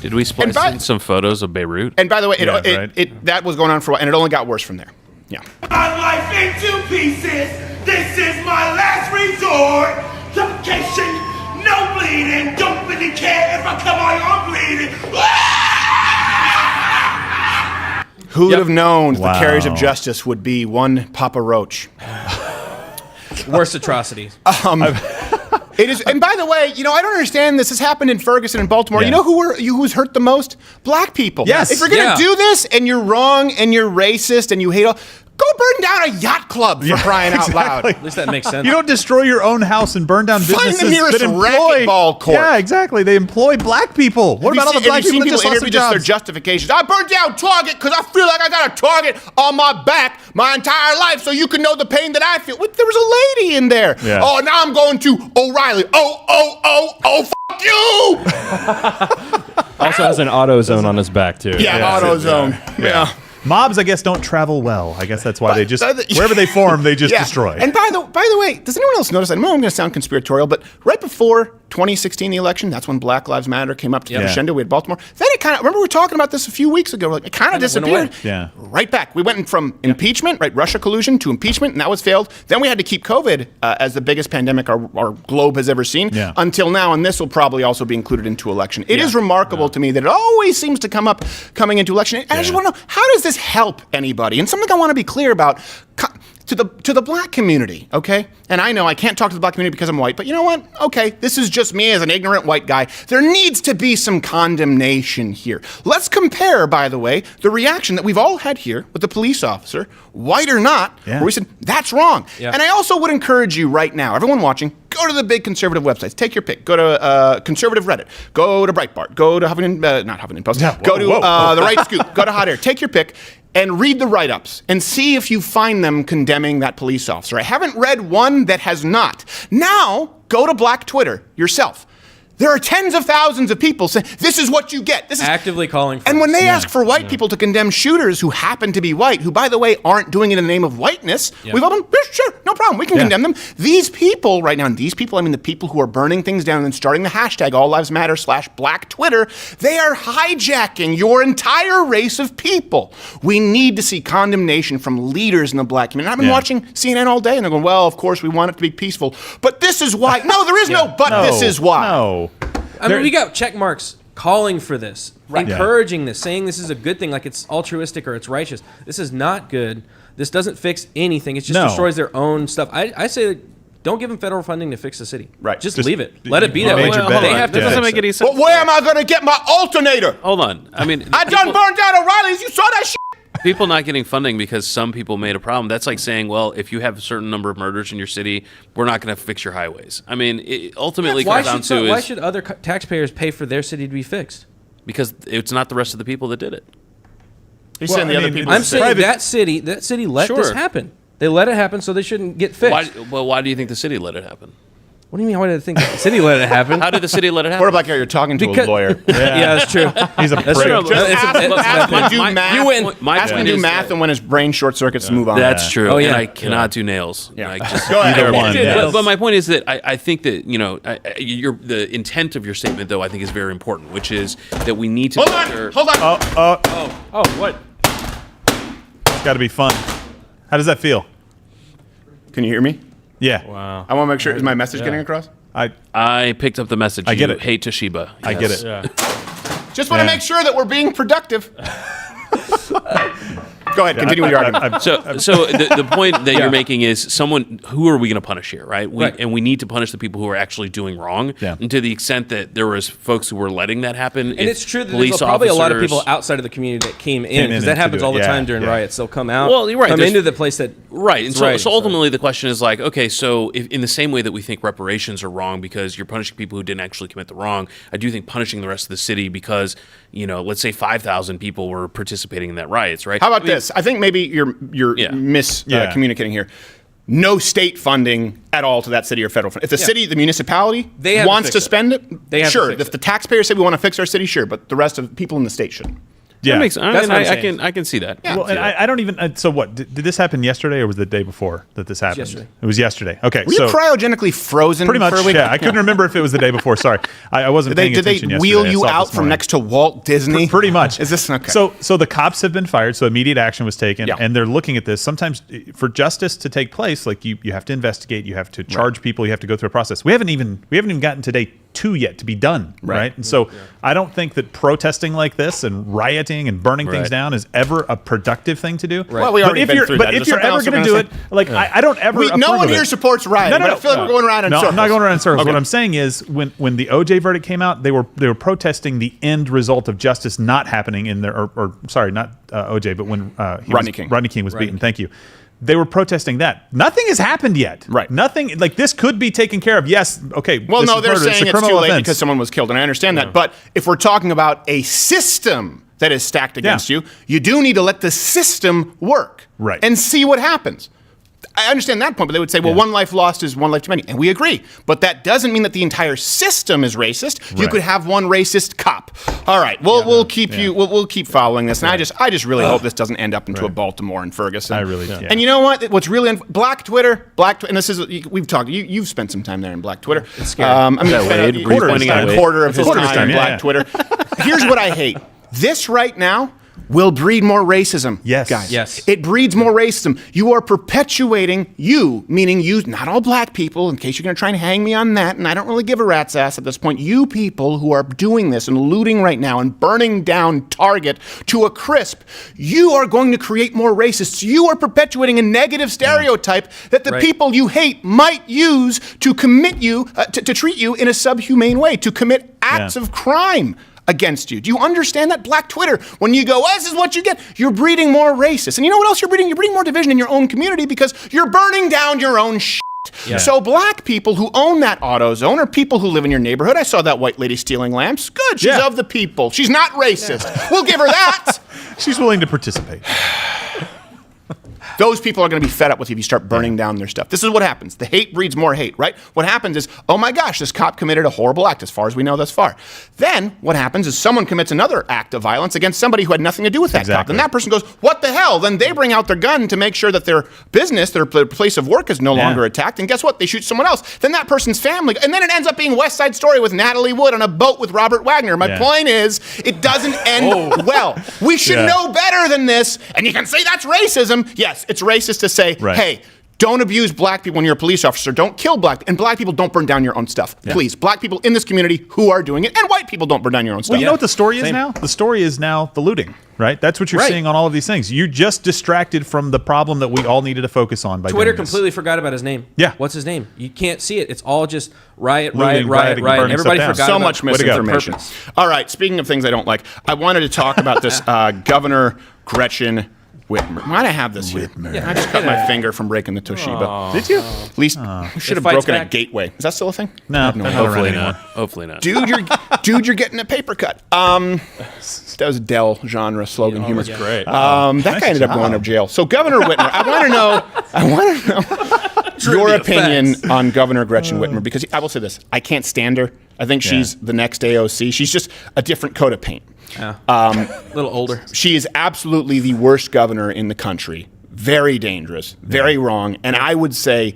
Did we splice in some photos of Beirut? And by the way, right. that was going on for a while, and it only got worse from there. Yeah. My life into pieces. This is my last resort. Suffocation, no bleeding. Don't really care if I come on bleeding. Who would have known the carriers of justice would be one Papa Roach? Worst atrocities. It is, and by the way, I don't understand this. This happened in Ferguson and Baltimore. Yeah. You know who's hurt the most? Black people. Yes. If you're gonna do this and you're wrong and you're racist and you hate all, go burn down a yacht club for crying out loud. At least that makes sense. You don't destroy your own house and burn down businesses Find the nearest that employ racquetball court. Yeah, exactly. They employ black people. What about all the black people that just lost their their jobs? justifications? I burned down Target because I feel like I got a target on my back my entire life, so you can know the pain that I feel. There was a lady in there. Yeah. Oh, now I'm going to O'Reilly. Oh, fuck you! Also has an AutoZone on his back too. Yeah, AutoZone. Yeah. Mobs, I guess, don't travel well. I guess that's why they just wherever they form, they just destroy. And by the way, does anyone else notice? I know I'm going to sound conspiratorial, but right before 2016, the election, that's when Black Lives Matter came up to crescendo. We had Baltimore. Then it kind of, remember we were talking about this a few weeks ago. Like it kind of disappeared. Yeah. Right back. We went from impeachment, right, Russia collusion to impeachment, and that was failed. Then we had to keep COVID as the biggest pandemic our globe has ever seen until now, and this will probably also be included into election. It is remarkable to me that it always seems to come up coming into election. And I just want to know, how does this help anybody? And something I want to be clear about. To the black community, okay? And I know I can't talk to the black community because I'm white, but you know what? Okay, this is just me as an ignorant white guy. There needs to be some condemnation here. Let's compare, by the way, the reaction that we've all had here with the police officer, white or not, where we said, that's wrong. Yeah. And I also would encourage you right now, everyone watching, go to the big conservative websites. Take your pick. Go to conservative Reddit. Go to Breitbart. Go to not Huffington Post. Go to the Right Scoop. Go to Hot Air. Take your pick. And read the write-ups and see if you find them condemning that police officer. I haven't read one that has not. Now, go to Black Twitter yourself. There are tens of thousands of people saying, this is what you get. This is actively calling for And when they ask for white people to condemn shooters who happen to be white, who, by the way, aren't doing it in the name of whiteness, we've all been, sure, no problem, we can condemn them. These people right now, and these people, I mean the people who are burning things down and starting the hashtag All Lives Matter /Black Twitter, they are hijacking your entire race of people. We need to see condemnation from leaders in the black community. I've been watching CNN all day, and they're going, well, of course, we want it to be peaceful, but this is why. No, there is no but this is why. No. I mean, we got check marks calling for this, encouraging this, saying this is a good thing, like it's altruistic or it's righteous. This is not good. This doesn't fix anything. It just destroys their own stuff. I say don't give them federal funding to fix the city. Right. Just leave it. Let it be that way. That doesn't make any sense. But where am I going to get my alternator? Hold on. I mean, I done burned down O'Reilly's. You saw that shit? people not getting funding because some people made a problem. That's like saying, well, if you have a certain number of murders in your city, we're not going to fix your highways. I mean, it ultimately comes down to why should other taxpayers pay for their city to be fixed? Because it's not the rest of the people that did it. He's saying the other people. I'm saying that city let this happen. They let it happen, so they shouldn't get fixed. Why do you think the city let it happen? What do you mean? Why did I think the city let it happen? How did the city let it happen? What about you're talking to a lawyer? Yeah, that's true. He's a prick. Ask him to do math. You win. Ask him to do math, and when his brain short circuits, move on. That's true. Oh, yeah. And I cannot do nails. Yeah. I just, go ahead. But my point is that I think that the intent of your statement, though, I think is very important, which is that we need to. Hold on. Oh, what? It's got to be fun. How does that feel? Can you hear me? Yeah. Wow. I want to make sure. Is my message getting across? I picked up the message. I get you it. Hate Toshiba. I get it. Yeah. Just want to make sure that we're being productive. Go ahead, continue with your argument. So the point that you're making is who are we going to punish here, right? And we need to punish the people who are actually doing wrong. Yeah. And to the extent that there was folks who were letting that happen. And it's true that there's probably a lot of people outside of the community that came in, because that happens all the time during riots. They'll come out, well, you're right. come into the place that... Right. And so ultimately the question is like, okay, so if, in the same way that we think reparations are wrong because you're punishing people who didn't actually commit the wrong, I do think punishing the rest of the city because, let's say 5,000 people were participating in that riots, right? How about this? I think maybe you're miscommunicating here. No state funding at all to that city or federal funding. If the city, the municipality wants to spend it, sure. If the taxpayers say we want to fix our city, sure. But the rest of people in the state shouldn't. Yeah, that makes sense. I can see that. Yeah. Well, and I don't even. So what? Did this happen yesterday, or was it the day before that this happened? Yesterday. It was yesterday. Okay, Were you cryogenically frozen? Pretty much. For a week? Yeah, I couldn't remember if it was the day before. Sorry, I wasn't paying attention yesterday. Did they wheel you out from next to Walt Disney? Pretty much. Is this okay? So the cops have been fired. So immediate action was taken, and they're looking at this. Sometimes for justice to take place, like you have to investigate, you have to charge people, you have to go through a process. We haven't even gotten to day 2 yet to be done, right? And so I don't think that protesting like this and rioting and burning things down is ever a productive thing to do. Right. Well, we already been through that. But if you're ever going to do it, like I don't ever. No one here supports rioting. No, but I feel like we're going around in circles. I'm not going around in circles. Okay. What I'm saying is, when the OJ verdict came out, they were protesting the end result of justice not happening in there, or sorry, not OJ, but when Rodney King was beaten. Thank you. They were protesting that. Nothing has happened yet. Right. Nothing, like this could be taken care of. Yes. Okay. Well, no, they're saying it's too late offense. because someone was killed, and I understand that. But if we're talking about a system that is stacked against you, you do need to let the system work and see what happens. I understand that point, but they would say, well, one life lost is one life too many. And we agree. But that doesn't mean that the entire system is racist. You could have one racist cop. All right. We'll keep following this. And I just really hope this doesn't end up into a Baltimore and Ferguson. I really do. And you know what? What's really Black Twitter, and this is, we've talked, you've spent some time there in Black Twitter. It's scary. A quarter of his time in Black Twitter. Here's what I hate. This right now will breed more racism, guys. Yes. It breeds more racism. You are perpetuating, meaning you, not all black people, in case you're going to try and hang me on that, and I don't really give a rat's ass at this point, you people who are doing this and looting right now and burning down Target to a crisp, you are going to create more racists. You are perpetuating a negative stereotype that the people you hate might use to commit you, to treat you in a subhumane way, to commit acts of crime against you. Do you understand that? Black Twitter, when you go, this is what you get, you're breeding more racists. And you know what else you're breeding? You're breeding more division in your own community because you're burning down your own shit. Yeah. So black people who own that AutoZone or people who live in your neighborhood, I saw that white lady stealing lamps. Good, she's of the people. She's not racist. We'll give her that. She's willing to participate. Those people are going to be fed up with you if you start burning down their stuff. This is what happens. The hate breeds more hate, right? What happens is, oh my gosh, this cop committed a horrible act as far as we know thus far. Then what happens is someone commits another act of violence against somebody who had nothing to do with that cop. And that person goes, what the hell? Then they bring out their gun to make sure that their business, their place of work is no longer attacked. And guess what? They shoot someone else. Then that person's family. And then it ends up being West Side Story with Natalie Wood on a boat with Robert Wagner. My point is, it doesn't end well. We should know better than this. And you can say that's racism. Yes, it's racist to say, hey, Don't abuse black people when you're a police officer. Don't kill and black people don't burn down your own stuff. Yeah. Please, black people in this community who are doing it, and white people don't burn down your own stuff. Well, you know what the story is now? The story is now the looting, right? That's what you're seeing on all of these things. You just distracted from the problem that we all needed to focus on by Twitter doing this. completely forgot about his name. Yeah. What's his name? You can't see it. It's all just riot. Looting, rioting, Everybody forgot so much misinformation. All right, speaking of things I don't like, I wanted to talk about this Governor Gretchen Whitmer. Why'd I have this here? Yeah, I just cut my finger from breaking the Toshiba. Did you? At least we should have broken a gateway. Is that still a thing? No, hopefully not. Hopefully not. Dude, you're getting a paper cut. That was Dell genre slogan humor. That's great. That guy ended up going to jail. So Governor Whitmer, I want to know your opinion on Governor Gretchen Whitmer, because I will say this: I can't stand her. I think she's the next AOC. She's just a different coat of paint. A little older. She is absolutely the worst governor in the country. Very dangerous, very wrong, and I would say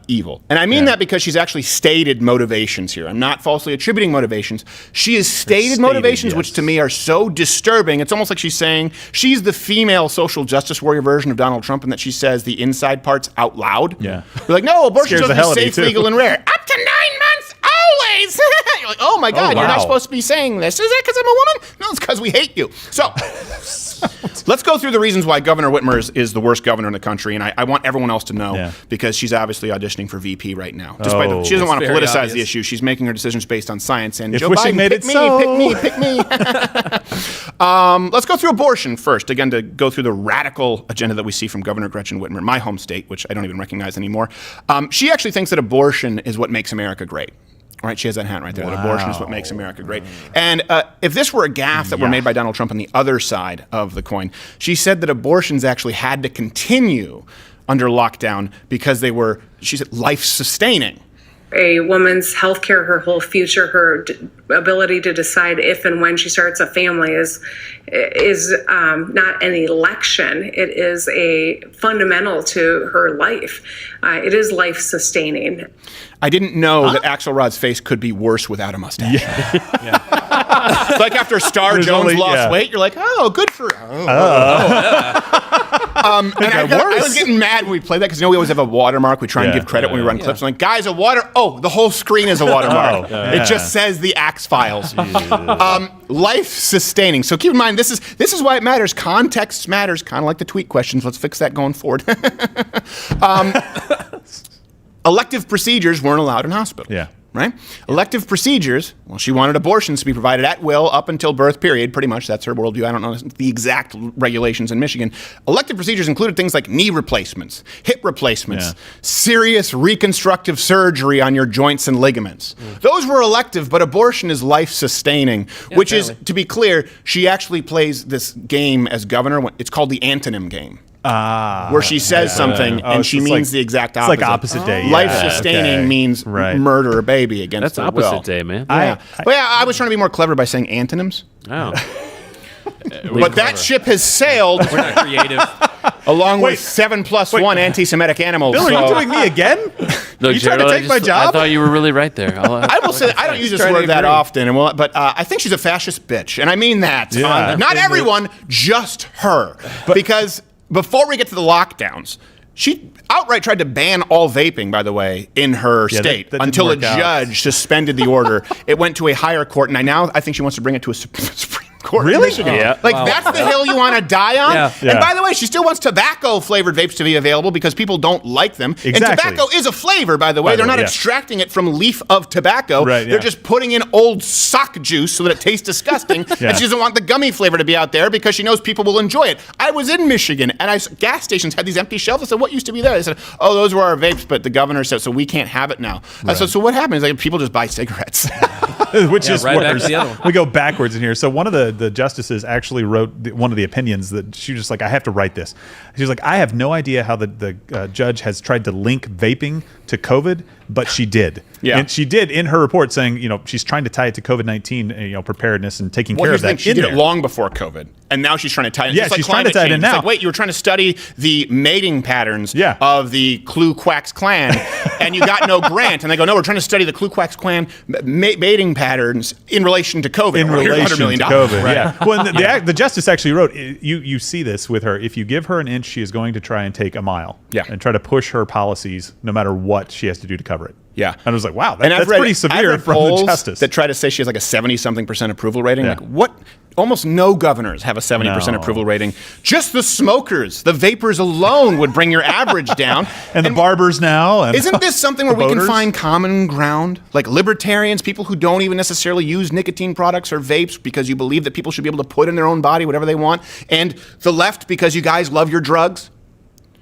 evil. And I mean that because she's actually stated motivations here. I'm not falsely attributing motivations. She has stated motivations, which to me are so disturbing. It's almost like she's saying she's the female social justice warrior version of Donald Trump, and that she says the inside parts out loud. Yeah. You're like, no, abortion is safe, legal, and rare. Up to 9 months, always. You're like, oh my God, you're not supposed to be saying this. Is it because I'm a woman? No, it's because we hate you. So let's go through the reasons why Governor Whitmer is the worst governor in the country, and I want everyone else to know because she's obviously auditioning for VP right now. Despite she doesn't want to politicize the issue. She's making her decisions based on science. And Joe Biden, pick me. Let's go through abortion first. Again, to go through the radical agenda that we see from Governor Gretchen Whitmer, my home state, which I don't even recognize anymore. She actually thinks that abortion is what makes America great. Right, she has that hat right there. That abortion is what makes America great. And if this were a gaffe that were made by Donald Trump on the other side of the coin, she said that abortions actually had to continue under lockdown because they were, she said, life-sustaining. A woman's health care, her whole future, her ability to decide if and when she starts a family is not an election. It is a fundamental to her life. It is life-sustaining. I didn't know that Axelrod's face could be worse without a mustache. It's like after Star Jones lost weight, you're like, oh, good for and I was getting mad when we played that because we always have a watermark. We try and give credit when we run clips. I'm like, guys, the whole screen is a watermark. It just says the Axe Files. Life-sustaining. So keep in mind, this is why it matters. Context matters, kind of like the tweet questions. Let's fix that going forward. Elective procedures weren't allowed in hospital. Yeah. Right? Elective procedures, well, she wanted abortions to be provided at will up until birth, period. Pretty much, that's her worldview. I don't know the exact regulations in Michigan. Elective procedures included things like knee replacements, hip replacements, serious reconstructive surgery on your joints and ligaments. Those were elective, but abortion is life-sustaining, which is, to be clear, she actually plays this game as governor. It's called the antonym game. Where she says something and she means the exact opposite. It's like opposite day. Life-sustaining means murder a baby against their will. That's opposite day, man. I was trying to be more clever by saying antonyms. Oh. But that ship has sailed. We're not creative. Along with 7+1 anti-Semitic animals. Bill, are you doing me again? No, you trying to take my job? I thought you were really right there. I will say I don't use this word that often, but I think she's a fascist bitch, and I mean that. Not everyone, just her, because before we get to the lockdowns, she outright tried to ban all vaping, by the way, in her state until a judge suspended the order. It went to a higher court, and I think she wants to bring it to a Supreme Court in Michigan. That's the hill you want to die on? And by the way, she still wants tobacco-flavored vapes to be available because people don't like them. And tobacco is a flavor, by the way. They're not extracting it from leaf of tobacco. They're just putting in old sock juice so that it tastes disgusting. And she doesn't want the gummy flavor to be out there because she knows people will enjoy it. I was in Michigan, and gas stations had these empty shelves. I said, what used to be there? They said, oh, those were our vapes, but the governor said, so we can't have it now. I said, so what happens? Like, people just buy cigarettes. Which is worse. We go backwards in here. So one of the justices actually wrote one of the opinions that she was just like, I have to write this. She was like, I have no idea how the judge has tried to link vaping to COVID, but she did. Yeah. And she did in her report saying, she's trying to tie it to COVID-19, preparedness and taking care of that. She did it long before COVID, and now she's trying to tie it in. Yeah, It's like she's trying to tie it in change. now. It's like, wait, you were trying to study the mating patterns of the Ku Klux Klan, and you got no grant. And they go, no, we're trying to study the Ku Klux Klan mating patterns in relation to COVID. In relation to COVID, right? yeah. Well, the justice actually wrote, you see this with her. If you give her an inch, she is going to try and take a mile. Yeah. And try to push her policies no matter what she has to do to cover it. Yeah. And I was like, wow, that's pretty severe from the justice. That try to say she has like a 70-something% approval rating. Yeah. Like, what? Almost no governors have a 70% approval rating. Just the smokers, the vapors alone would bring your average down. and the barbers now. And isn't this something where we can find common ground? Like libertarians, people who don't even necessarily use nicotine products or vapes because you believe that people should be able to put in their own body whatever they want. And the left because you guys love your drugs.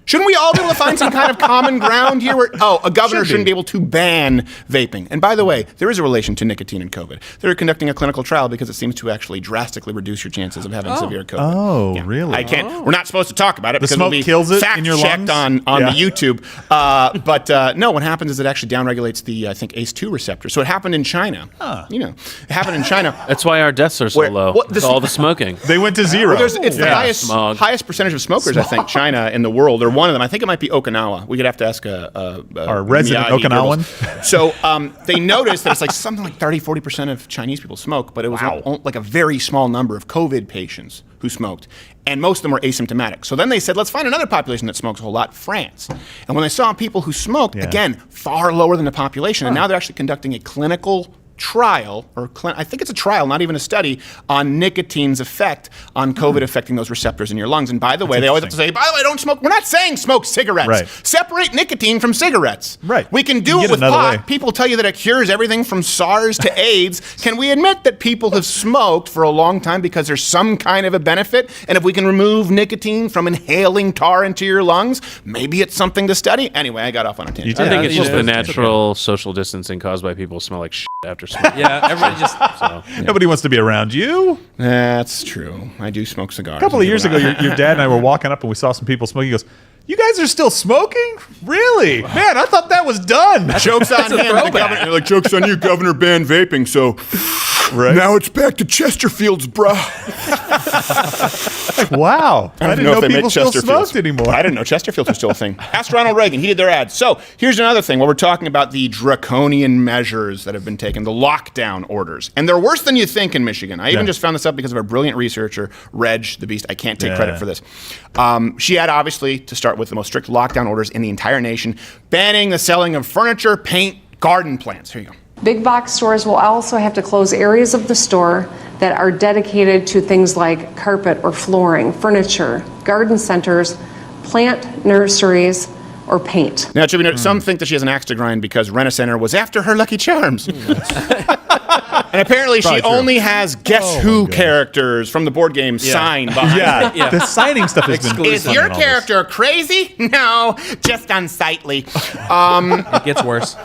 Shouldn't we all be able to find some kind of common ground here where, a governor shouldn't be able to ban vaping? And by the way, there is a relation to nicotine and COVID. They're conducting a clinical trial because it seems to actually drastically reduce your chances of having severe COVID. Oh, really? I can't. We're not supposed to talk about it because smoke it'll be kills it in your fact-checked lungs? on the YouTube. But no, what happens is it actually downregulates the, I think, ACE2 receptor. So it happened in China. It happened in China. That's why our deaths are so low. It's all the smoking. They went to zero. It's the highest percentage of smokers, I think, China in the world, or one of them. I think it might be Okinawa. We could have to ask our resident Miyagi Okinawan. So they noticed that it's like something like 30-40% of Chinese people smoke, but it was like a very small number of COVID patients who smoked, and most of them were asymptomatic. So then they said, let's find another population that smokes a whole lot, France. And when they saw people who smoked, again, far lower than the population, and now they're actually conducting a clinical trial, I think it's a trial, not even a study, on nicotine's effect on COVID affecting those receptors in your lungs. And by the way, they always have to say, by the way, don't smoke. We're not saying smoke cigarettes. Right. Separate nicotine from cigarettes. Right. We can do it with pot. People tell you that it cures everything from SARS to AIDS. Can we admit that people have smoked for a long time because there's some kind of a benefit? And if we can remove nicotine from inhaling tar into your lungs, maybe it's something to study. Anyway, I got off on a tangent. I think it's just the natural social distancing caused by people smell like shit after smoking. Yeah, everybody just... Nobody wants to be around you. That's true. I do smoke cigars. A couple of years ago, your dad and I were walking up and we saw some people smoking. He goes, you guys are still smoking? Really? Man, I thought that was done. Joke's on him. The governor, like, joke's on you. Governor banned vaping, so now it's back to Chesterfields, bruh. Wow. I didn't know people still smoked anymore. I didn't know Chesterfields was still a thing. Ask Ronald Reagan. He did their ads. So here's another thing. While we're talking about the draconian measures that have been taken, the lockdown orders. And they're worse than you think in Michigan. I even just found this up because of our brilliant researcher, Reg, the Beast. I can't take credit for this. She had, obviously, to start with, the most strict lockdown orders in the entire nation, banning the selling of furniture, paint, garden plants. Here you go. Big box stores will also have to close areas of the store that are dedicated to things like carpet or flooring, furniture, garden centers, plant nurseries, or paint. Now, it should be noted, some think that she has an axe to grind because Rent-A-Center was after her Lucky Charms. And apparently she only has Guess Who characters from the board game signed behind it. The signing stuff has been Is your character crazy? No, just unsightly. It gets worse.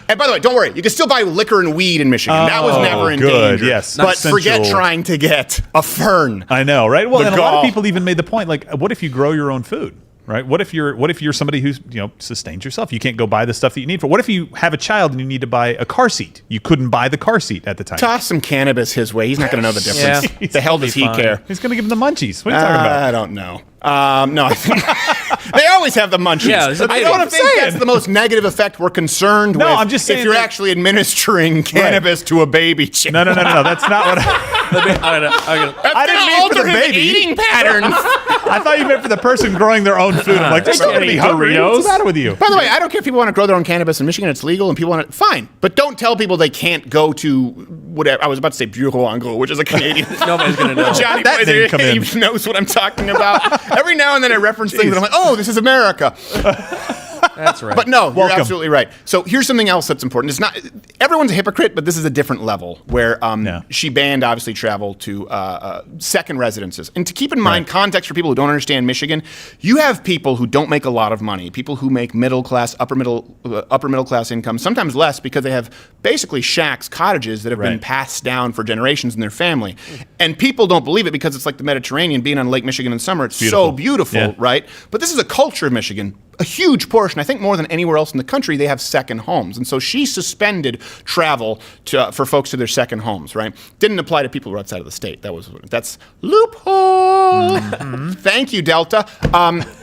And by the way, don't worry. You can still buy liquor and weed in Michigan. That was never in danger. Yes. But forget trying to get a fern. I know, right? Well, and a lot of people even made the point, like, what if you grow your own food? Right? What if you're somebody who's sustains yourself? You can't go buy the stuff that you need for. What if you have a child and you need to buy a car seat? You couldn't buy the car seat at the time. Toss some cannabis his way. He's not going to know the difference. Yeah. The hell does he care? He's going to give him the munchies. What are you talking about? I don't know. No, I think they always have the munchies. Yeah, I don't think that's the most negative effect we're concerned with. No, I'm just saying if you're actually administering cannabis to a baby child. No. That's not what I didn't mean for the baby eating patterns. I thought you meant for the person growing their own food. I'm like, they're still going to be hungry. What's the matter with you? By the way, I don't care if people want to grow their own cannabis in Michigan. It's legal and people want it. Fine. But don't tell people they can't go to whatever. I was about to say Bureau Anglo, which is a Canadian. Nobody's going to know. Johnny that name come in. He knows what I'm talking about. Every now and then I reference things and I'm like, oh, this is America. That's right. But no, you're absolutely right. So here's something else that's important. It's not everyone's a hypocrite, but this is a different level where she banned obviously travel to second residences. And to keep in mind context for people who don't understand Michigan, you have people who don't make a lot of money, people who make middle class, upper middle class income, sometimes less because they have basically shacks, cottages that have been passed down for generations in their family. And people don't believe it because it's like the Mediterranean, being on Lake Michigan in summer. It's so beautiful, right? But this is a culture of Michigan. a huge portion, I think more than anywhere else in the country, they have second homes. And so she suspended travel for folks to their second homes, right? Didn't apply to people who are outside of the state. That's loophole. Thank you, Delta.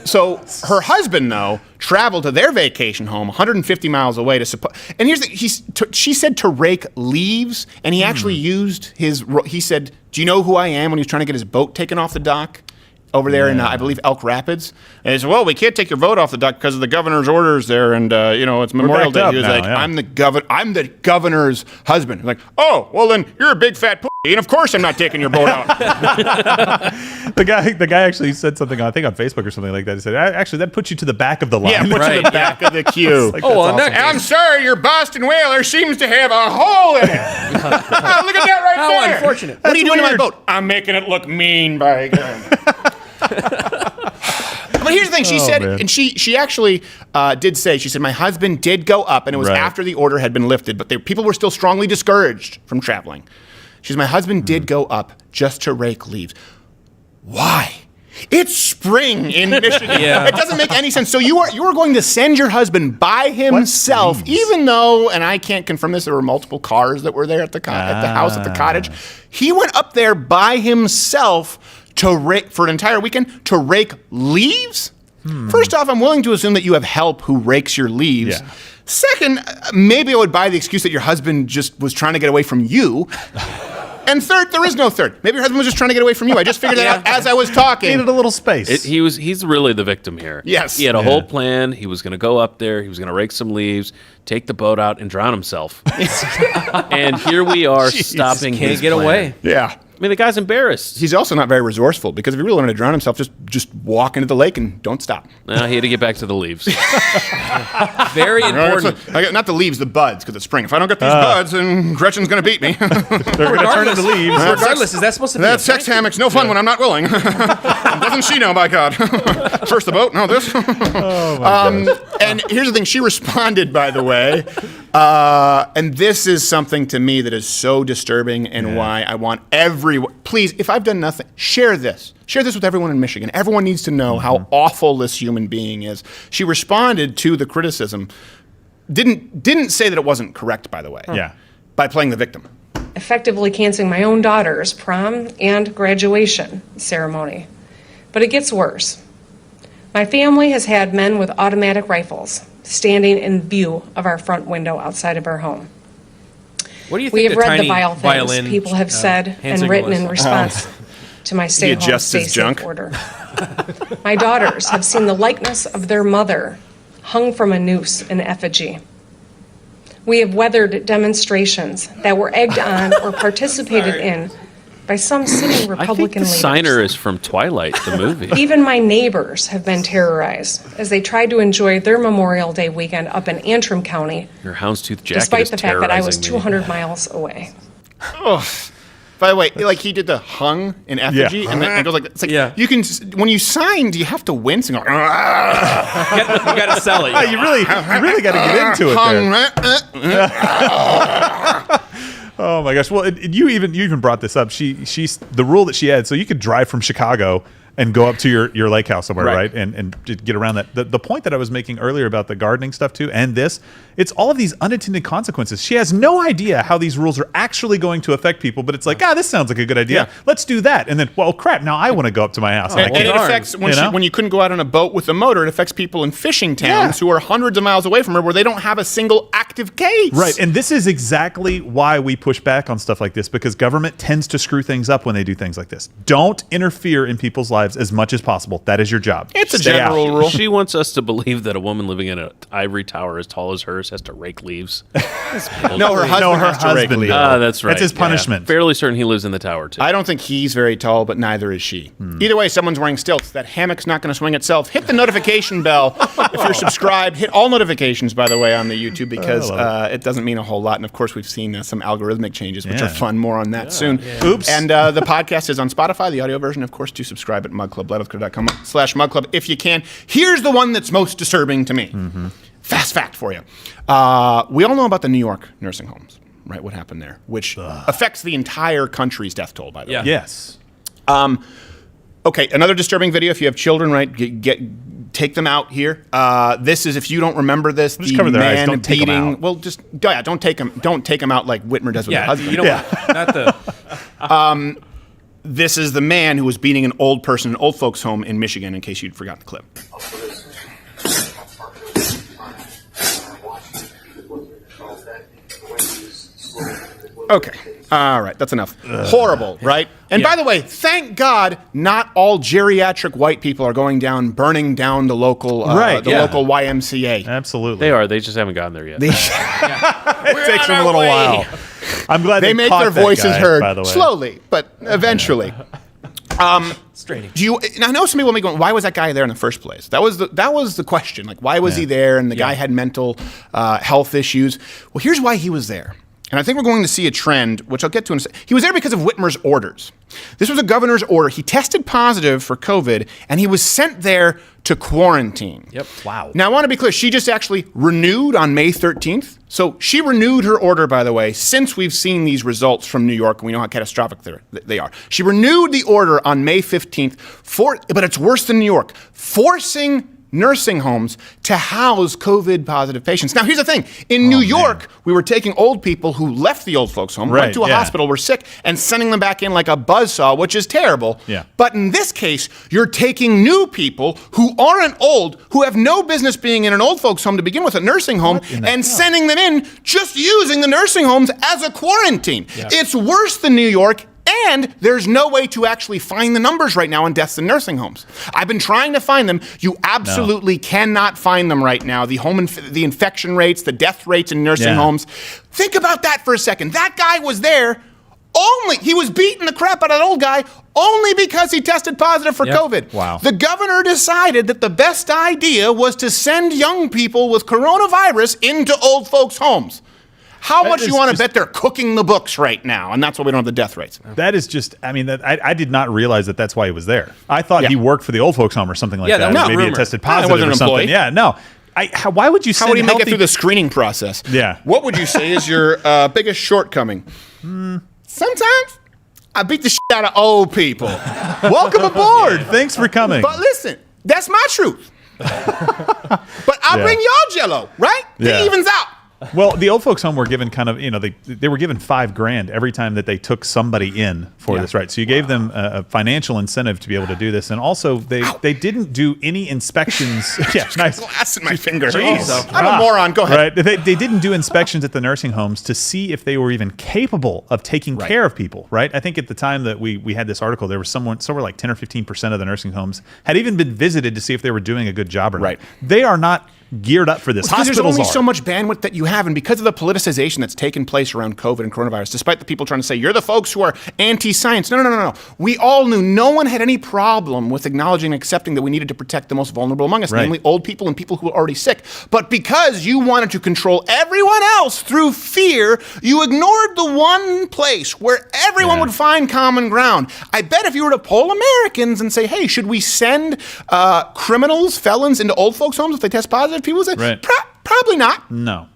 So her husband, though, traveled to their vacation home 150 miles away and here's she said to rake leaves, and he actually used he said, do you know who I am, when he was trying to get his boat taken off the dock over there in, I believe, Elk Rapids. And he said, well, we can't take your boat off the dock because of the governor's orders there, and, it's Memorial Day. He was like, I'm the governor's husband. Like, oh, well, then you're a big fat pussy, and of course I'm not taking your boat out. The guy actually said something, I think on Facebook or something like that. He said, actually, that puts you to the back of the line. Yeah, puts you to the back of the queue. Like, awesome. I'm sorry, your Boston whaler seems to have a hole in it. Oh, look at that right How there. unfortunate. What are you doing to my boat? I'm making it look mean, by God. But here's the thing, she said, man. And she actually did say, she said, my husband did go up, and it was after the order had been lifted, but people were still strongly discouraged from traveling. She said, my husband did go up just to rake leaves. Why? It's spring in Michigan. It doesn't make any sense. So you are going to send your husband by himself, even though, and I can't confirm this, there were multiple cars that were there at the house, at the cottage. He went up there by himself for an entire weekend to rake leaves? First off, I'm willing to assume that you have help who rakes your leaves. Yeah. Second, maybe I would buy the excuse that your husband just was trying to get away from you. And third, there is no third. Maybe your husband was just trying to get away from you. I just figured that out as I was talking. Needed a little space. He's really the victim here. Yes. He had a whole plan. He was going to go up there. He was going to rake some leaves, take the boat out, and drown himself. And here we are stopping his Can't get plan. away. Yeah. I mean, the guy's embarrassed. He's also not very resourceful, because if he really wanted to drown himself, just walk into the lake and don't stop. He had to get back to the leaves. Very important. Not the leaves, the buds, because it's spring. If I don't get these buds, then Gretchen's going to beat me. They're going to turn into leaves. Regardless, is that supposed to be that sex hammock's no fun when I'm not willing. Doesn't she know, by God? First the boat, now this. Oh, my gosh. And here's the thing. She responded, by the way. And this is something to me that is so disturbing, and why I want everyone, please, if I've done nothing, share this. Share this with everyone in Michigan. Everyone needs to know how awful this human being is. She responded to the criticism. Didn't say that it wasn't correct, by the way. Yeah. By playing the victim. Effectively canceling my own daughter's prom and graduation ceremony. But it gets worse. My family has had men with automatic rifles standing in view of our front window outside of our home. What do you think we have the read the tiny vile things violin, people have said and hand written signal in is? response to my stay home, adjusts stay his safe junk. order. My daughters have seen the likeness of their mother hung from a noose in effigy. We have weathered demonstrations that were egged on or participated in by some sitting Republican I think the leaders. signer is from Twilight, the movie. Even my neighbors have been terrorized as they tried to enjoy their Memorial Day weekend up in Antrim County, Your houndstooth jacket despite is the fact that I was terrorizing me. 200 miles away. Oh. By the way, like he did the hung in effigy, and then it goes like, it's like you can, when you sign, do you have to wince and go? You got to sell it. You really got to get into it there. Oh my gosh! Well, you even brought this up. She's the rule that she had, so you could drive from Chicago and go up to your lake house somewhere, right? And get around that. The point that I was making earlier about the gardening stuff too, and this, it's all of these unintended consequences. She has no idea how these rules are actually going to affect people, but it's like, this sounds like a good idea. Yeah. Let's do that. And then, well, crap, now I want to go up to my house. And it affects, when you couldn't go out on a boat with a motor, it affects people in fishing towns who are hundreds of miles away from her where they don't have a single active case. Right, and this is exactly why we push back on stuff like this, because government tends to screw things up when they do things like this. Don't interfere in people's lives as much as possible. That is your job. It's a general rule. She wants us to believe that a woman living in an ivory tower as tall as hers has to rake leaves. No, her husband has to rake leaves. That's right. That's his punishment. Yeah. Fairly certain he lives in the tower, too. I don't think he's very tall, but neither is she. Either way, someone's wearing stilts. That hammock's not going to swing itself. Hit the notification bell if you're subscribed. Hit all notifications, by the way, on the YouTube, because it doesn't mean a whole lot. And, of course, we've seen some algorithmic changes, which are fun. More on that soon. Yeah. Oops. And the podcast is on Spotify, the audio version. Of course, do subscribe at mugclub.com/mugclub if you can. Here's the one that's most disturbing to me. Fast fact for you. We all know about the New York nursing homes, right? What happened there, which affects the entire country's death toll, by the way. Yes. Okay, another disturbing video. If you have children, right, take them out here. This is, if you don't remember this, just cover their eyes. Don't beating. Take them out. Well, just don't take them out like Whitmer does with her husband. You don't not the. This is the man who was beating an old person in an old folks' home in Michigan. In case you'd forgotten the clip. Okay. All right. That's enough. Horrible, right? And by the way, thank God not all geriatric white people are going down, burning down the local local YMCA. Absolutely. They are. They just haven't gotten there yet. It takes them a little while. I'm glad they make their voices heard by the way. slowly, but eventually. Straining. I know some people may be going, why was that guy there in the first place? That was the question. Like, why was he there? And the guy had mental health issues. Well, here's why he was there. And I think we're going to see a trend, which I'll get to in a second. He was there because of Whitmer's orders. This was a governor's order. He tested positive for COVID, and he was sent there to quarantine. Yep. Wow. Now, I want to be clear. She just actually renewed on May 13th. So she renewed her order, by the way, since we've seen these results from New York, and we know how catastrophic they are. She renewed the order on May 15th, but it's worse than New York, forcing nursing homes to house COVID-positive patients. Now, here's the thing. In New York, we were taking old people who left the old folks' home, went to a hospital, were sick, and sending them back in like a buzzsaw, which is terrible. Yeah. But in this case, you're taking new people who aren't old, who have no business being in an old folks' home to begin with, a nursing home, and sending them in just using the nursing homes as a quarantine. Yeah. It's worse than New York. And there's no way to actually find the numbers right now on deaths in nursing homes. I've been trying to find them. You absolutely cannot find them right now. The the infection rates, the death rates in nursing homes. Think about that for a second. That guy was there he was beating the crap out of that old guy only because he tested positive for COVID. Wow. The governor decided that the best idea was to send young people with coronavirus into old folks' homes. How much do you want to bet they're cooking the books right now? And that's why we don't have the death rates. That is just, I mean, I did not realize that that's why he was there. I thought he worked for the old folks home or something like that. No, maybe he tested positive or something. Yeah, no. Why would you send How would he make it through the screening process? Yeah. What would you say is your biggest shortcoming? Sometimes I beat the shit out of old people. Welcome aboard. Thanks for coming. But listen, that's my truth. But I'll bring y'all jello, right? It evens out. Well, the old folks home were given kind of, they were given $5,000 every time that they took somebody in for this, right? So you gave them a financial incentive to be able to do this, and also they didn't do any inspections. Nice glass in my finger. Jeez. I'm a moron. Go ahead. Right? They didn't do inspections at the nursing homes to see if they were even capable of taking care of people, right? I think at the time that we had this article, there was somewhere like 10 or 15% of the nursing homes had even been visited to see if they were doing a good job or not. They are not geared up for this. Because there's only so much bandwidth that you have, and because of the politicization that's taken place around COVID and coronavirus, despite the people trying to say, you're the folks who are anti-science. No. We all knew no one had any problem with acknowledging and accepting that we needed to protect the most vulnerable among us, namely old people and people who are already sick. But because you wanted to control everyone else through fear, you ignored the one place where everyone would find common ground. I bet if you were to poll Americans and say, hey, should we send criminals, felons into old folks' homes if they test positive? People say, probably not. No.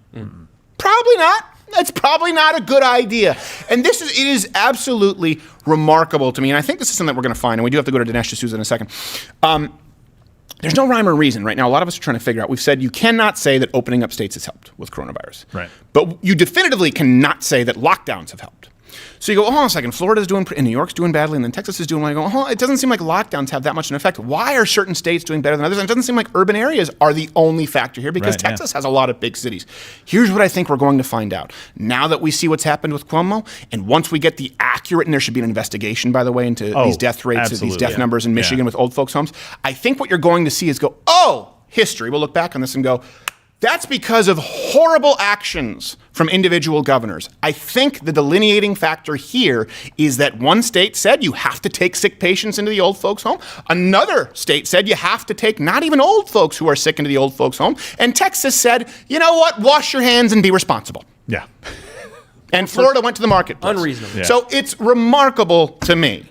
Probably not. That's probably not a good idea. And it is absolutely remarkable to me. And I think this is something that we're going to find. And we do have to go to Dinesh D'Souza in a second. There's no rhyme or reason right now. A lot of us are trying to figure out. We've said you cannot say that opening up states has helped with coronavirus. Right. But you definitively cannot say that lockdowns have helped. So you go, hold on a second, Florida's doing, and New York's doing badly, and then Texas is doing well. I go, it doesn't seem like lockdowns have that much an effect. Why are certain states doing better than others? And it doesn't seem like urban areas are the only factor here, because Texas has a lot of big cities. Here's what I think we're going to find out. Now that we see what's happened with Cuomo, and once we get the accurate, and there should be an investigation, by the way, into these death rates, these death numbers in Michigan with old folks' homes, I think what you're going to see is go, history. We'll look back on this and go, that's because of horrible actions from individual governors. I think the delineating factor here is that one state said you have to take sick patients into the old folks' home. Another state said you have to take not even old folks who are sick into the old folks' home. And Texas said, you know what, wash your hands and be responsible. Yeah. And Florida went to the marketplace. Unreasonable. Yeah. So it's remarkable to me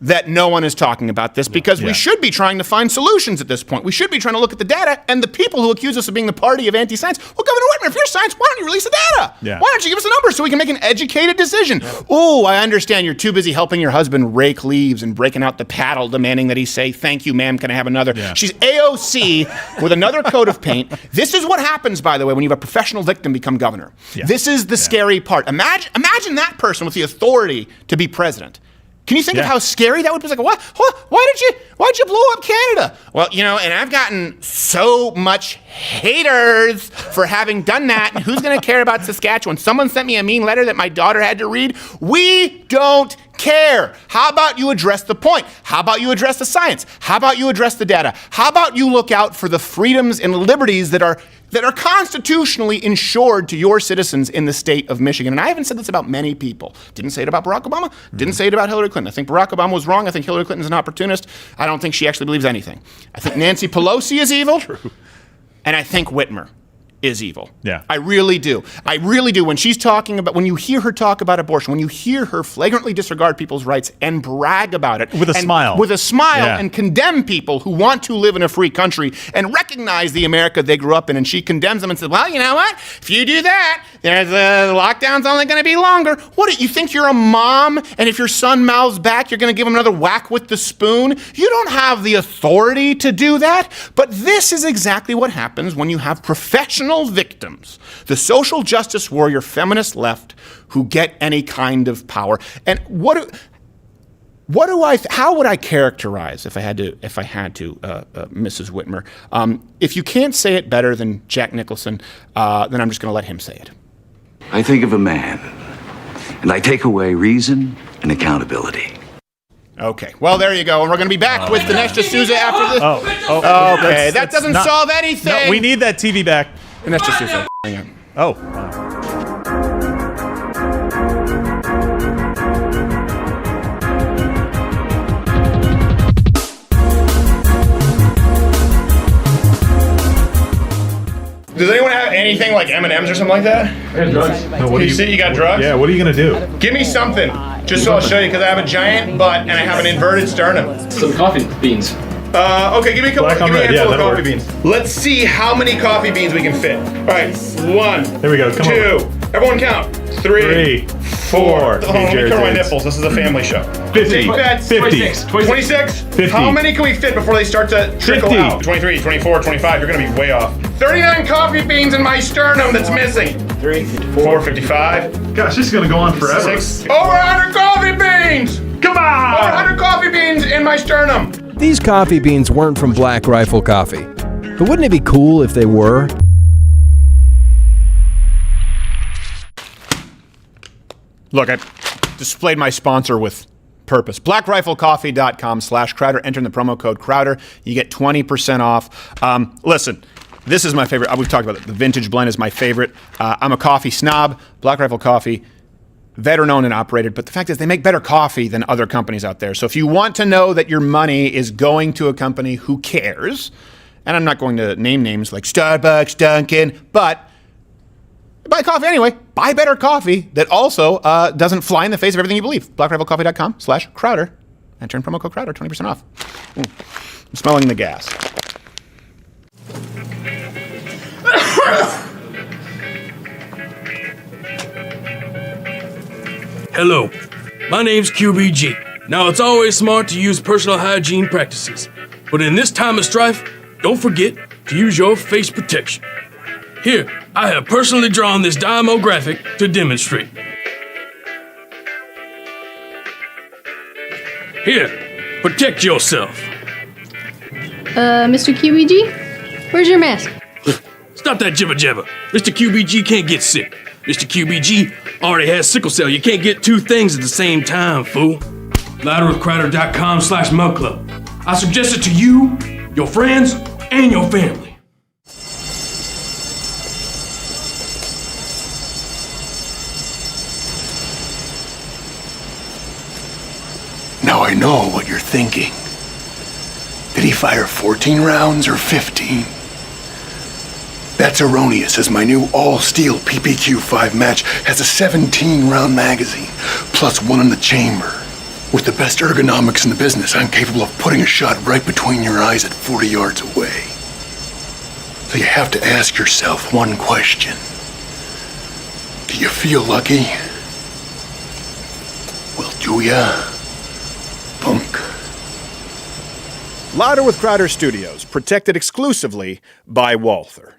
that no one is talking about this because we should be trying to find solutions at this point. We should be trying to look at the data, and the people who accuse us of being the party of anti-science, well, Governor Whitmer, if you're science, why don't you release the data? Yeah. Why don't you give us the numbers so we can make an educated decision? Oh, I understand you're too busy helping your husband rake leaves and breaking out the paddle, demanding that he say, thank you, ma'am, can I have another? Yeah. She's AOC with another coat of paint. This is what happens, by the way, when you have a professional victim become governor. Yeah. This is the scary part. Imagine that person with the authority to be president. Can you think of how scary that would be? Like, what? Why'd you blow up Canada? Well, and I've gotten so much haters for having done that. And who's going to care about Saskatchewan? Someone sent me a mean letter that my daughter had to read. We don't care. How about you address the point? How about you address the science? How about you address the data? How about you look out for the freedoms and liberties that are constitutionally insured to your citizens in the state of Michigan? And I haven't said this about many people. Didn't say it about Barack Obama. Didn't say it about Hillary Clinton. I think Barack Obama was wrong. I think Hillary Clinton's an opportunist. I don't think she actually believes anything. I think Nancy Pelosi is evil. True. And I think Whitmer is evil. Yeah. I really do. When she's talking about, when you hear her talk about abortion, when you hear her flagrantly disregard people's rights and brag about it. With a smile. And condemn people who want to live in a free country and recognize the America they grew up in. And she condemns them and says, well, you know what? If you do that, the lockdown's only going to be longer. What, you think you're a mom? And if your son mouths back, you're going to give him another whack with the spoon? You don't have the authority to do that. But this is exactly what happens when you have professional victims, the social justice warrior feminist left, who get any kind of power. And how would I characterize, if I had to, Mrs. Whitmer? If you can't say it better than Jack Nicholson, then I'm just going to let him say it. I think of a man, and I take away reason and accountability. Okay, well, there you go. And we're going to be back with Dinesh D'Souza after this. Okay, that doesn't solve anything. No, we need that TV back. Dinesh D'Souza. Hang on. Oh, Does anyone have anything like M&Ms or something like that? I got drugs. No, you got drugs? Yeah, what are you going to do? Give me something, just so I'll show you, because I have a giant butt and I have an inverted sternum. Some coffee beans. Okay, give me a handful of coffee beans. Let's see how many coffee beans we can fit. All right, 1, there we go. Come 2, on. Everyone count. 3, 4. Hold on, let me cover my nipples. This is a family show. 50. 26. 50. How many can we fit before they start to trickle 50. out? 23, 24, 25. You're going to be way off. 39 coffee beans in my sternum that's missing. 3, 4, 55. Gosh, this is going to go on forever. 6. Over 100 coffee beans! Come on! Over 100 coffee beans in my sternum. These coffee beans weren't from Black Rifle Coffee. But wouldn't it be cool if they were? Look, I displayed my sponsor with purpose. BlackRifleCoffee.com/Crowder. Enter in the promo code Crowder. You get 20% off. Listen, this is my favorite. We've talked about it. The vintage blend is my favorite. I'm a coffee snob. Black Rifle Coffee, veteran owned and operated. But the fact is they make better coffee than other companies out there. So if you want to know that your money is going to a company who cares, and I'm not going to name names like Starbucks, Dunkin', but buy coffee anyway. Buy better coffee that also doesn't fly in the face of everything you believe. BlackRifleCoffee.com/Crowder. Enter in promo code Crowder, 20% off. I'm smelling the gas. Hello, my name's QBG. Now, it's always smart to use personal hygiene practices, but in this time of strife, don't forget to use your face protection. Here, I have personally drawn this Dymo graphic to demonstrate. Here, protect yourself. Mr. QBG? Where's your mask? Stop that jibber jabber. Mr. QBG can't get sick. Mr. QBG already has sickle cell. You can't get two things at the same time, fool. LouderWithCrowder.com/Mug Club. I suggest it to you, your friends, and your family. Now I know what you're thinking. Did he fire 14 rounds or 15? That's erroneous, as my new all-steel PPQ-5 match has a 17-round magazine, plus one in the chamber. With the best ergonomics in the business, I'm capable of putting a shot right between your eyes at 40 yards away. So you have to ask yourself one question. Do you feel lucky? Well, do ya, punk? Louder with Crowder Studios, protected exclusively by Walther.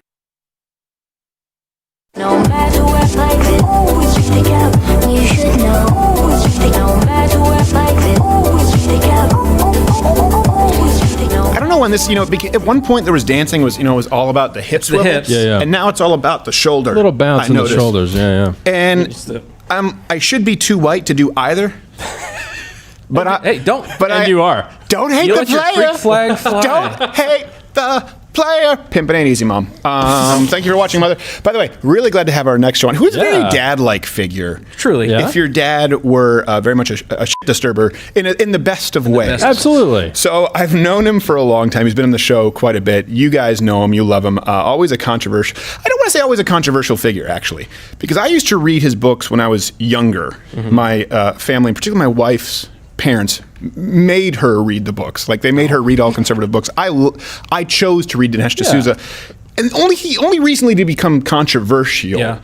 No matter what life is, always stick out. You should know. Always stick out. No matter what life is, always stick out. Always stick out. I don't know when this, at one point there was dancing was all about the hip swivel. hips. Yeah. And now it's all about the shoulder. A little bounce I in the noticed. shoulders. Yeah. And I should be too white to do either. But you are. Don't hate You the let your player. freak flag fly. Don't hate the player. Pimpin' ain't easy, Mom. Thank you for watching, Mother. By the way, really glad to have our next show on. Who's a very dad-like figure. Truly. Yeah. If your dad were very much a shit disturber in the best of ways. Absolutely. So I've known him for a long time. He's been on the show quite a bit. You guys know him. You love him. Always a controversial. I don't want to say always a controversial figure, actually, because I used to read his books when I was younger. Mm-hmm. My family, particularly my wife's parents, made her read the books. Like, they made her read all conservative books. I chose to read Dinesh D'Souza, and only recently did he become controversial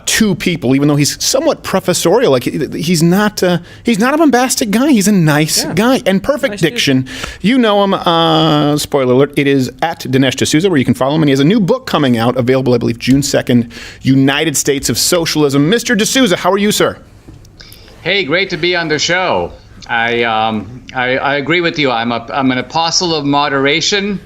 to people, even though he's somewhat professorial. Like, he's not a bombastic guy. He's a nice guy and perfect nice diction. Dude. You know him. Spoiler alert! It is at Dinesh D'Souza, where you can follow him, and he has a new book coming out, available, I believe, June 2nd. United States of Socialism. Mr. D'Souza, how are you, sir? Hey, great to be on the show. I agree with you. I'm an apostle of moderation,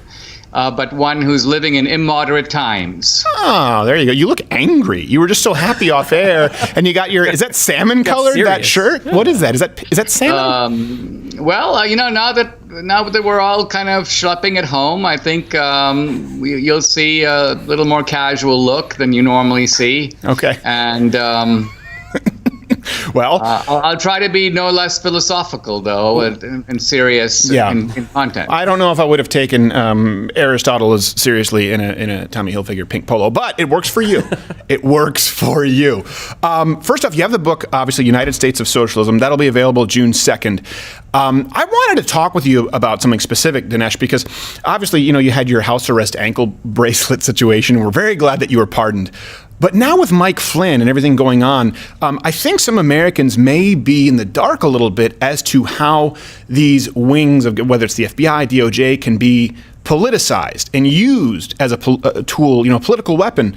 but one who's living in immoderate times. Oh, there you go. You look angry. You were just so happy off air, and you got is that salmon colored, that shirt? Yeah. What is that? Is that salmon? Well, now that we're all kind of schlepping at home, I think you'll see a little more casual look than you normally see. Okay. And well, I'll try to be no less philosophical, though, and serious in content. I don't know if I would have taken Aristotle as seriously in a Tommy Hilfiger pink polo, but it works for you. It works for you. First off, you have the book, obviously, United States of Socialism. That'll be available June 2nd. I wanted to talk with you about something specific, Dinesh, because obviously, you had your house arrest ankle bracelet situation. We're very glad that you were pardoned. But now with Mike Flynn and everything going on, I think some Americans may be in the dark a little bit as to how these wings of, whether it's the FBI, DOJ, can be politicized and used as a tool, political weapon.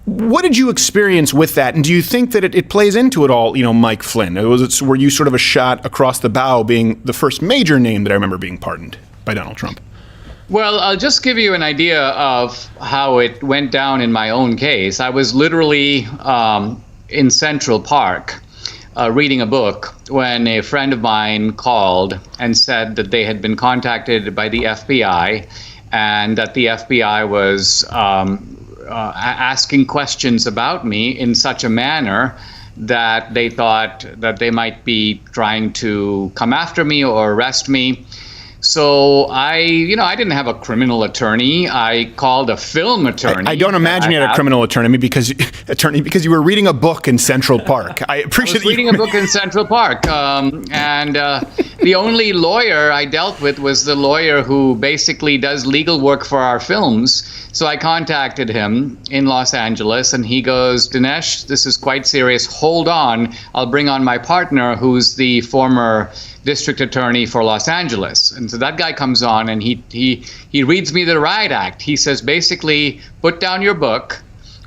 What did you experience with that? And do you think that it plays into it all, Mike Flynn? Were you sort of a shot across the bow, being the first major name that I remember being pardoned by Donald Trump? Well, I'll just give you an idea of how it went down in my own case. I was literally in Central Park reading a book when a friend of mine called and said that they had been contacted by the FBI and that the FBI was asking questions about me in such a manner that they thought that they might be trying to come after me or arrest me. So I didn't have a criminal attorney. I called a film attorney. I don't imagine you had a criminal attorney because you were reading a book in Central Park. I appreciate reading a book in Central Park, and the only lawyer I dealt with was the lawyer who basically does legal work for our films. So I contacted him in Los Angeles, and he goes, "Dinesh, this is quite serious. Hold on. I'll bring on my partner, who's the former district attorney for Los Angeles." And so that guy comes on, and he reads me the riot act. He says, basically, put down your book,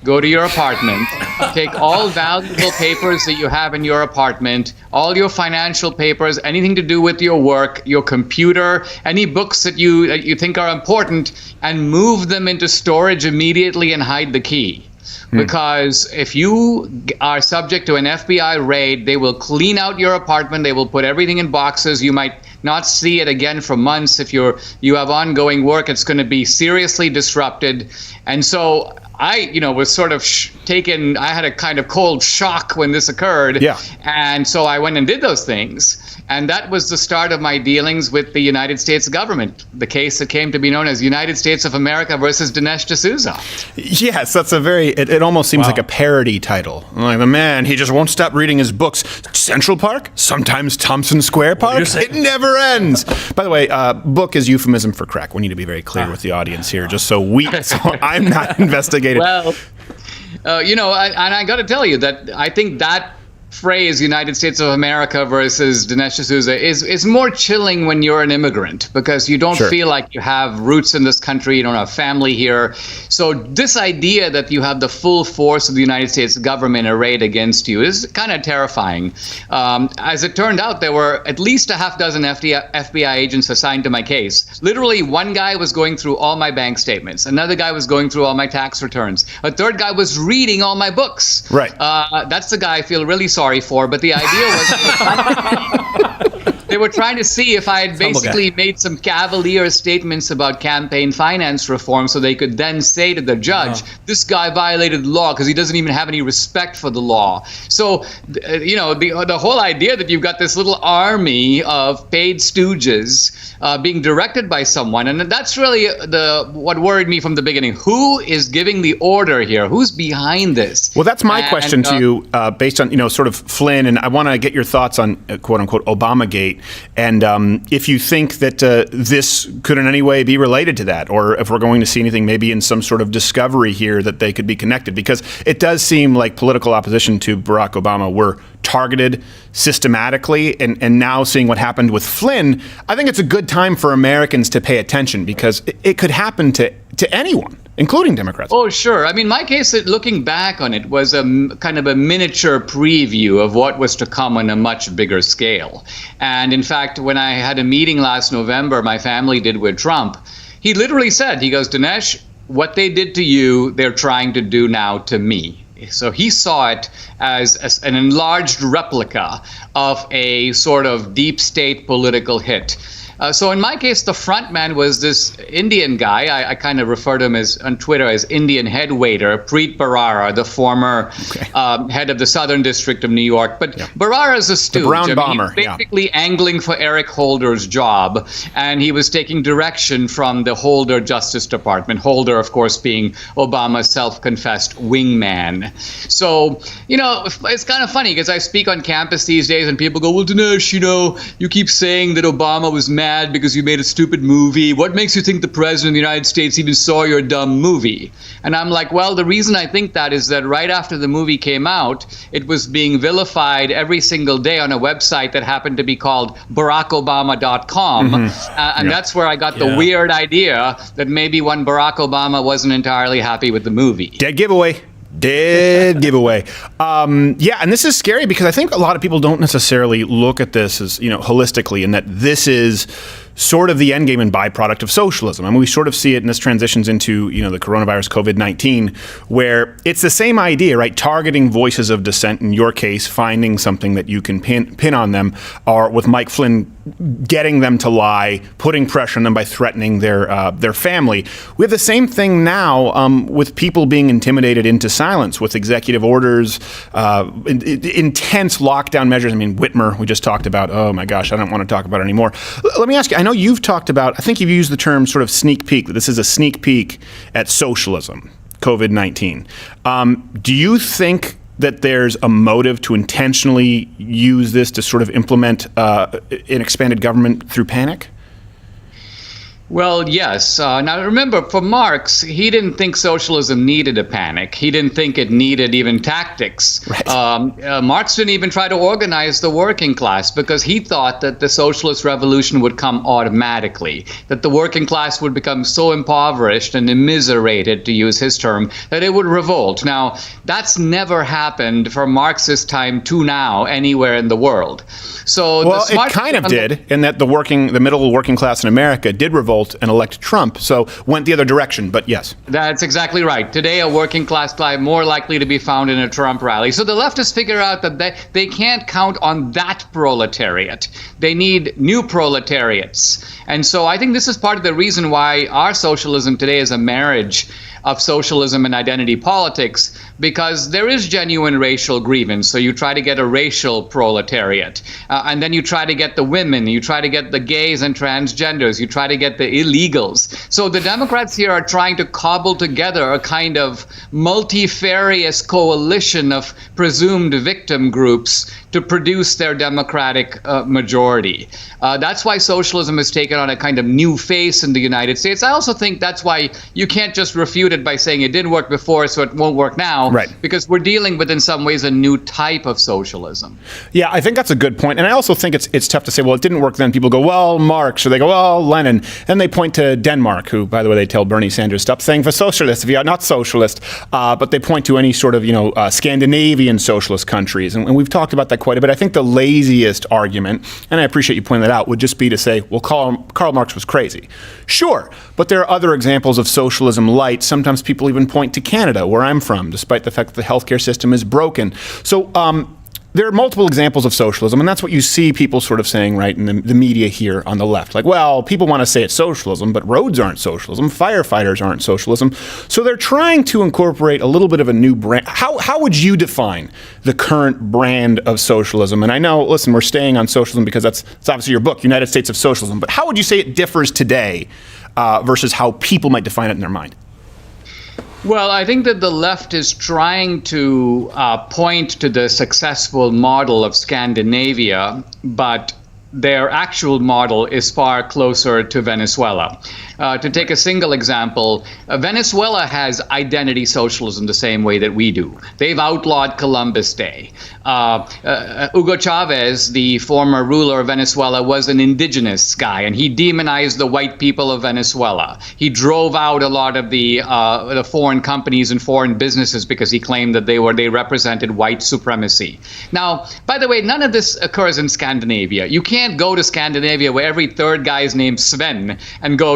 go to your apartment, take all valuable papers that you have in your apartment, all your financial papers, anything to do with your work, your computer, any books that you think are important, and move them into storage immediately and hide the key. Because if you are subject to an FBI raid, they will clean out your apartment. They will put everything in boxes. You might not see it again for months. If you have ongoing work, it's going to be seriously disrupted. And so I, was sort of taken. I had a kind of cold shock when this occurred. Yeah. And so I went and did those things. And that was the start of my dealings with the United States government, the case that came to be known as United States of America versus Dinesh D'Souza. Yes, that's it almost seems like a parody title. Like, the man, he just won't stop reading his books. Central Park? Sometimes Thompson Square Park? It never ends. By the way, book is euphemism for crack. We need to be very clear with the audience here, just so I'm not investigated. Well, and I got to tell you that I think that phrase United States of America versus Dinesh D'Souza is more chilling when you're an immigrant, because you don't feel like you have roots in this country, you don't have family here. So this idea that you have the full force of the United States government arrayed against you is kind of terrifying. As it turned out, there were at least a half dozen FBI agents assigned to my case. Literally, one guy was going through all my bank statements. Another guy was going through all my tax returns. A third guy was reading all my books. Right. That's the guy I feel really sorry for, but the idea was they were trying to see if I had basically made some cavalier statements about campaign finance reform, so they could then say to the judge, this guy violated the law because he doesn't even have any respect for the law. So, the whole idea that you've got this little army of paid stooges being directed by someone, and that's really what worried me from the beginning. Who is giving the order here? Who's behind this? Well, that's my question to you, based on, sort of Flynn, and I want to get your thoughts on quote-unquote Obamagate, and if you think that this could in any way be related to that, or if we're going to see anything maybe in some sort of discovery here that they could be connected, because it does seem like political opposition to Barack Obama were targeted systematically, and now seeing what happened with Flynn, I think it's a good time for Americans to pay attention, because it could happen to anyone, including Democrats. Oh, sure. I mean, my case, looking back on it, was a kind of a miniature preview of what was to come on a much bigger scale. And in fact, when I had a meeting last November, my family did with Trump, he literally said, he goes, Dinesh, what they did to you, they're trying to do now to me. So he saw it as an enlarged replica of a sort of deep state political hit. So in my case, the front man was this Indian guy. I kind of refer to him on Twitter as Indian head waiter, Preet Bharara, the former head of the Southern District of New York. But Bharara's a stooge. The brown bomber. He's basically angling for Eric Holder's job, and he was taking direction from the Holder Justice Department. Holder, of course, being Obama's self-confessed wingman. So, it's kind of funny, because I speak on campus these days, and people go, well, Dinesh, you keep saying that Obama was mad because you made a stupid movie. What makes you think the president of the United States even saw your dumb movie? And I'm like, well, the reason I think that is that right after the movie came out, it was being vilified every single day on a website that happened to be called BarackObama.com. And that's where I got the weird idea that maybe when Barack Obama wasn't entirely happy with the movie. Dead giveaway. And this is scary, because I think a lot of people don't necessarily look at this as, holistically, and that this is sort of the end game and byproduct of socialism. I mean, we sort of see it, and this transitions into, the coronavirus, COVID-19, where it's the same idea, right? Targeting voices of dissent, in your case, finding something that you can pin on them, or with Mike Flynn, getting them to lie, putting pressure on them by threatening their family. We have the same thing now with people being intimidated into silence with executive orders, intense lockdown measures. I mean, Whitmer, we just talked about. Oh my gosh, I don't want to talk about it anymore. Let me ask you, I know you've talked about, I think you've used the term sort of sneak peek, that this is a sneak peek at socialism, COVID-19. Do you think that there's a motive to intentionally use this to sort of implement an expanded government through panic? Well, yes. Now, remember, for Marx, he didn't think socialism needed a panic. He didn't think it needed even tactics. Right. Marx didn't even try to organize the working class, because he thought that the socialist revolution would come automatically, that the working class would become so impoverished and immiserated, to use his term, that it would revolt. Now, that's never happened from Marx's time to now anywhere in the world. So it kind of did, in that the middle working class in America did revolt and elect Trump, so went the other direction, but yes. That's exactly right. Today, a working class guy more likely to be found in a Trump rally. So the leftists figure out that they can't count on that proletariat. They need new proletariats. And so I think this is part of the reason why our socialism today is a marriage of socialism and identity politics, because there is genuine racial grievance. So you try to get a racial proletariat, and then you try to get the women, you try to get the gays and transgenders, you try to get the illegals. So the Democrats here are trying to cobble together a kind of multifarious coalition of presumed victim groups to produce their Democratic majority. That's why socialism has taken on a kind of new face in the United States. I also think that's why you can't just refute it by saying it didn't work before, so it won't work now. Right. Because we're dealing with, in some ways, a new type of socialism. Yeah, I think that's a good point. And I also think it's tough to say, well, it didn't work then. People go, well, Marx, or they go, well, Lenin. And they point to Denmark, who, by the way, they tell Bernie Sanders, stop saying for socialists if you're not socialist. But they point to any sort of, Scandinavian socialist countries. And we've talked about that quite a bit. I think the laziest argument, and I appreciate you pointing that out, would just be to say, well, Karl Marx was crazy. Sure, but there are other examples of socialism light. Sometimes people even point to Canada, where I'm from, despite the fact that the healthcare system is broken. So there are multiple examples of socialism, and that's what you see people sort of saying, right, in the media here on the left. Like, well, people want to say it's socialism, but roads aren't socialism, firefighters aren't socialism. So they're trying to incorporate a little bit of a new brand. How would you define the current brand of socialism? And I know, listen, we're staying on socialism because that's obviously your book, United States of Socialism, but how would you say it differs today versus how people might define it in their mind? Well, I think that the left is trying to point to the successful model of Scandinavia, but their actual model is far closer to Venezuela. To take a single example, Venezuela has identity socialism the same way that we do. They've outlawed Columbus Day. Hugo Chavez, the former ruler of Venezuela, was an indigenous guy, and he demonized the white people of Venezuela. He drove out a lot of the foreign companies and foreign businesses because he claimed that they represented white supremacy. Now, by the way, none of this occurs in Scandinavia. You can't go to Scandinavia where every third guy is named Sven and go,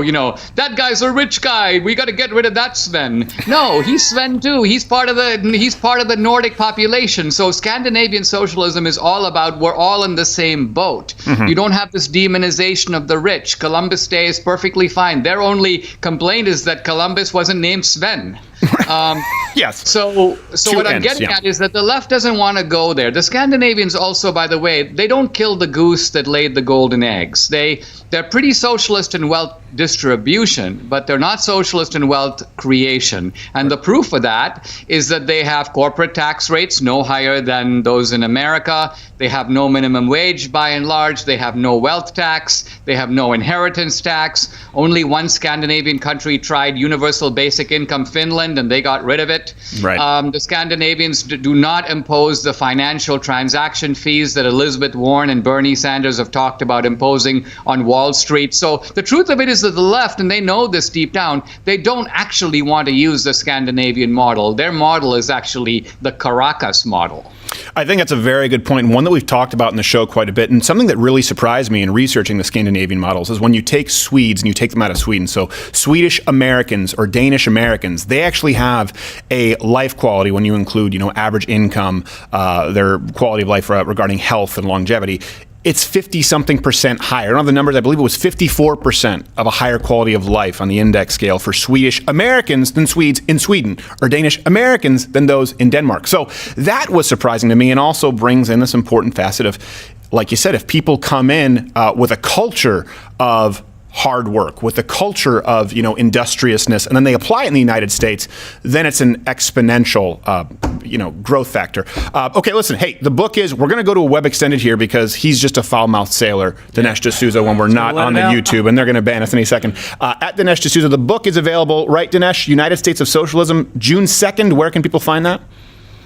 that guy's a rich guy. We got to get rid of that Sven. No, he's Sven too. He's part of the Nordic population. So Scandinavian socialism is all about we're all in the same boat. Mm-hmm. You don't have this demonization of the rich. Columbus Day is perfectly fine. Their only complaint is that Columbus wasn't named Sven. Yes. So what I'm getting at is that the left doesn't want to go there. The Scandinavians also, by the way, they don't kill the goose that laid the golden eggs. They're pretty socialist in wealth distribution, but they're not socialist in wealth creation. And the proof of that is that they have corporate tax rates no higher than those in America. They have no minimum wage by and large. They have no wealth tax. They have no inheritance tax. Only one Scandinavian country tried universal basic income, Finland, and they got rid of it. Right. The Scandinavians do not impose the financial transaction fees that Elizabeth Warren and Bernie Sanders have talked about imposing on Wall Street. So the truth of it is that the left, and they know this deep down, they don't actually want to use the Scandinavian model. Their model is actually the Caracas model. I think that's a very good point, and one that we've talked about in the show quite a bit. And something that really surprised me in researching the Scandinavian models is when you take Swedes and you take them out of Sweden. So Swedish Americans or Danish Americans, they actually have a life quality when you include, average income, their quality of life regarding health and longevity. It's 50-something% higher. I don't have the numbers. I believe it was 54% of a higher quality of life on the index scale for Swedish Americans than Swedes in Sweden, or Danish Americans than those in Denmark. So that was surprising to me, and also brings in this important facet of, like you said, if people come in with a culture of hard work, with a culture of industriousness, and then they apply it in the United States, then it's an exponential growth factor. Okay, listen, hey, the book is, we're going to go to a web extended here because he's just a foul-mouthed sailor, Dinesh D'Souza, when we're not on the YouTube, and they're going to ban us any second. At Dinesh D'Souza, the book is available, right, Dinesh? United States of Socialism, June 2nd. Where can people find that?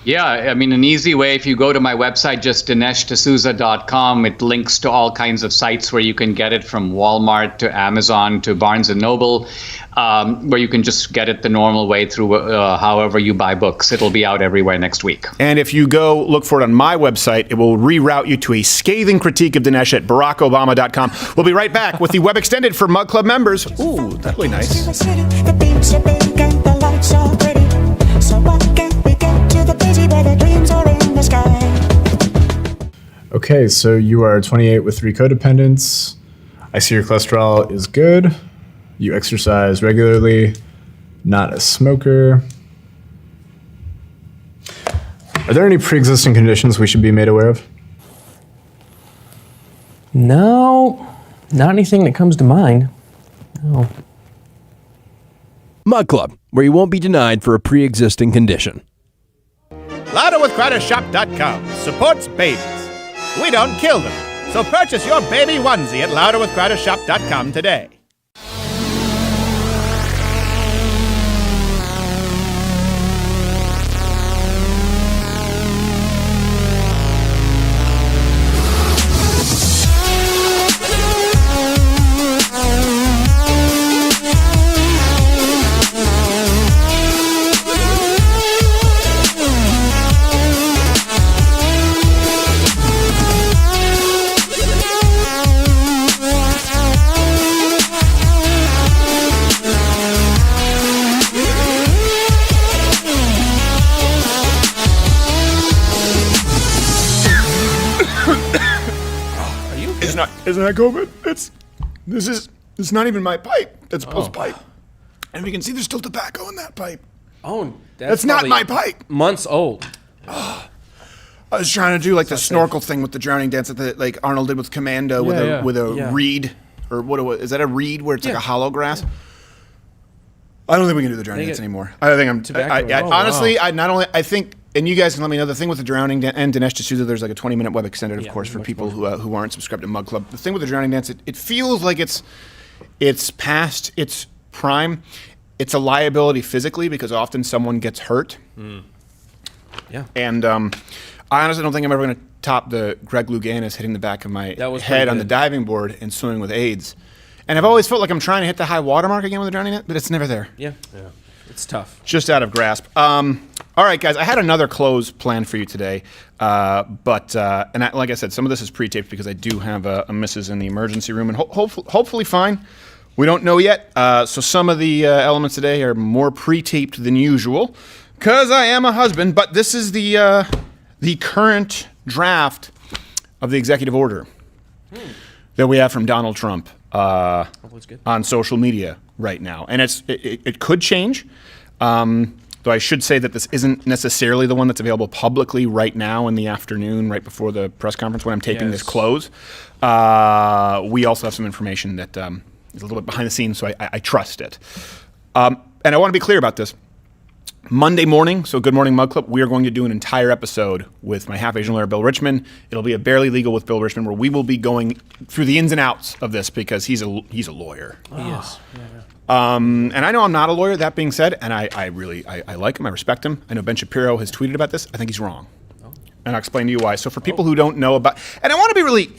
Yeah, I mean, an easy way, if you go to my website, just DineshD'Souza.com, it links to all kinds of sites where you can get it, from Walmart to Amazon to Barnes & Noble, where you can just get it the normal way through however you buy books. It'll be out everywhere next week. And if you go look for it on my website, it will reroute you to a scathing critique of Dinesh at BarackObama.com. We'll be right back with the web extended for Mug Club members. Ooh, that's really nice. The beats are big and the lights are pretty. So why can't we get to the busy where the dreams are in the sky? Okay, so you are 28 with 3 codependents. I see your cholesterol is good. You exercise regularly. not a smoker. Are there any pre-existing conditions we should be made aware of? No, not anything that comes to mind. No. Mug Club, where you won't be denied for a pre-existing condition. LouderWithCrowderShop.com supports babies. We don't kill them, so purchase your baby onesie at LouderWithCrowderShop.com today. Isn't that COVID? It's not even my pipe. That's Bill's pipe. And we can see there's still tobacco in that pipe. Oh, that's not my pipe. Months old. I was trying to do like the snorkel thing with the drowning dance that like Arnold did with Commando with a reed, or what is that, a reed where it's like a hollow grass? I don't think we can do the drowning dance anymore. I think honestly, I think, and you guys can let me know, the thing with the drowning dance, and Dinesh D'Souza, there's like a 20-minute web extended, of course, for people who aren't subscribed to Mug Club. The thing with the drowning dance, it feels like it's past its prime. It's a liability physically because often someone gets hurt. Yeah. And I honestly don't think I'm ever going to top the Greg Louganis hitting the back of my head on the diving board and swimming with AIDS. And I've always felt like I'm trying to hit the high watermark again with the drowning net, but it's never there. Yeah. It's tough. Just out of grasp. All right, guys, I had another close planned for you today, like I said, some of this is pre-taped because I do have a missus in the emergency room, and hopefully fine. We don't know yet, so some of the elements today are more pre-taped than usual because I am a husband, but this is the current draft of the executive order that we have from Donald Trump on social media right now. And it could change. Though I should say that this isn't necessarily the one that's available publicly right now in the afternoon, right before the press conference when I'm taping this close. We also have some information that is a little bit behind the scenes, so I trust it. And I want to be clear about this. Monday morning, so Good Morning Mug Club, we are going to do an entire episode with my half-Asian lawyer, Bill Richmond. It'll be a Barely Legal with Bill Richmond, where we will be going through the ins and outs of this because he's a lawyer. He is. And I know I'm not a lawyer, that being said, and I really like him, I respect him. I know Ben Shapiro has tweeted about this. I think he's wrong. And I'll explain to you why. So for people who don't know about, and I want to be really,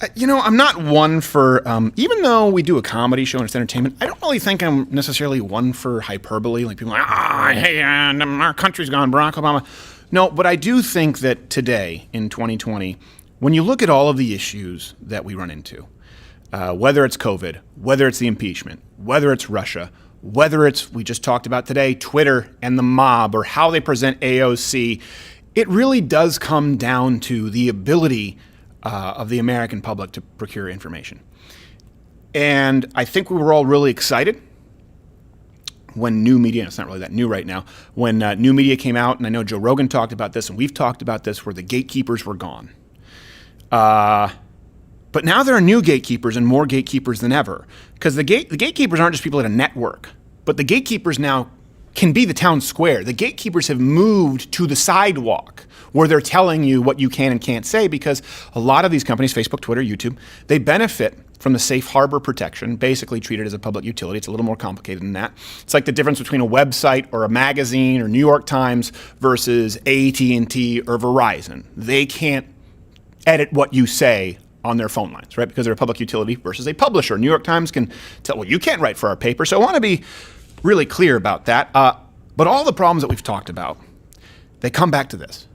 I'm not one for, even though we do a comedy show and it's entertainment, I don't really think I'm necessarily one for hyperbole. Like people are like, hey, our country's gone, Barack Obama. No, but I do think that today, in 2020, when you look at all of the issues that we run into, whether it's COVID, whether it's the impeachment, whether it's Russia, whether it's, we just talked about today, Twitter and the mob or how they present AOC, it really does come down to the ability of the American public to procure information. And I think we were all really excited when new media, and it's not really that new right now, when new media came out, and I know Joe Rogan talked about this, and we've talked about this, where the gatekeepers were gone. But now there are new gatekeepers and more gatekeepers than ever. Because the gatekeepers aren't just people at a network, but the gatekeepers now can be the town square. The gatekeepers have moved to the sidewalk where they're telling you what you can and can't say, because a lot of these companies, Facebook, Twitter, YouTube, they benefit from the safe harbor protection, basically treated as a public utility. It's a little more complicated than that. It's like the difference between a website or a magazine or New York Times versus AT&T or Verizon. They can't edit what you say on their phone lines, right? Because they're a public utility versus a publisher. New York Times can tell, well, you can't write for our paper. So I want to be really clear about that. But all the problems that we've talked about, they come back to this.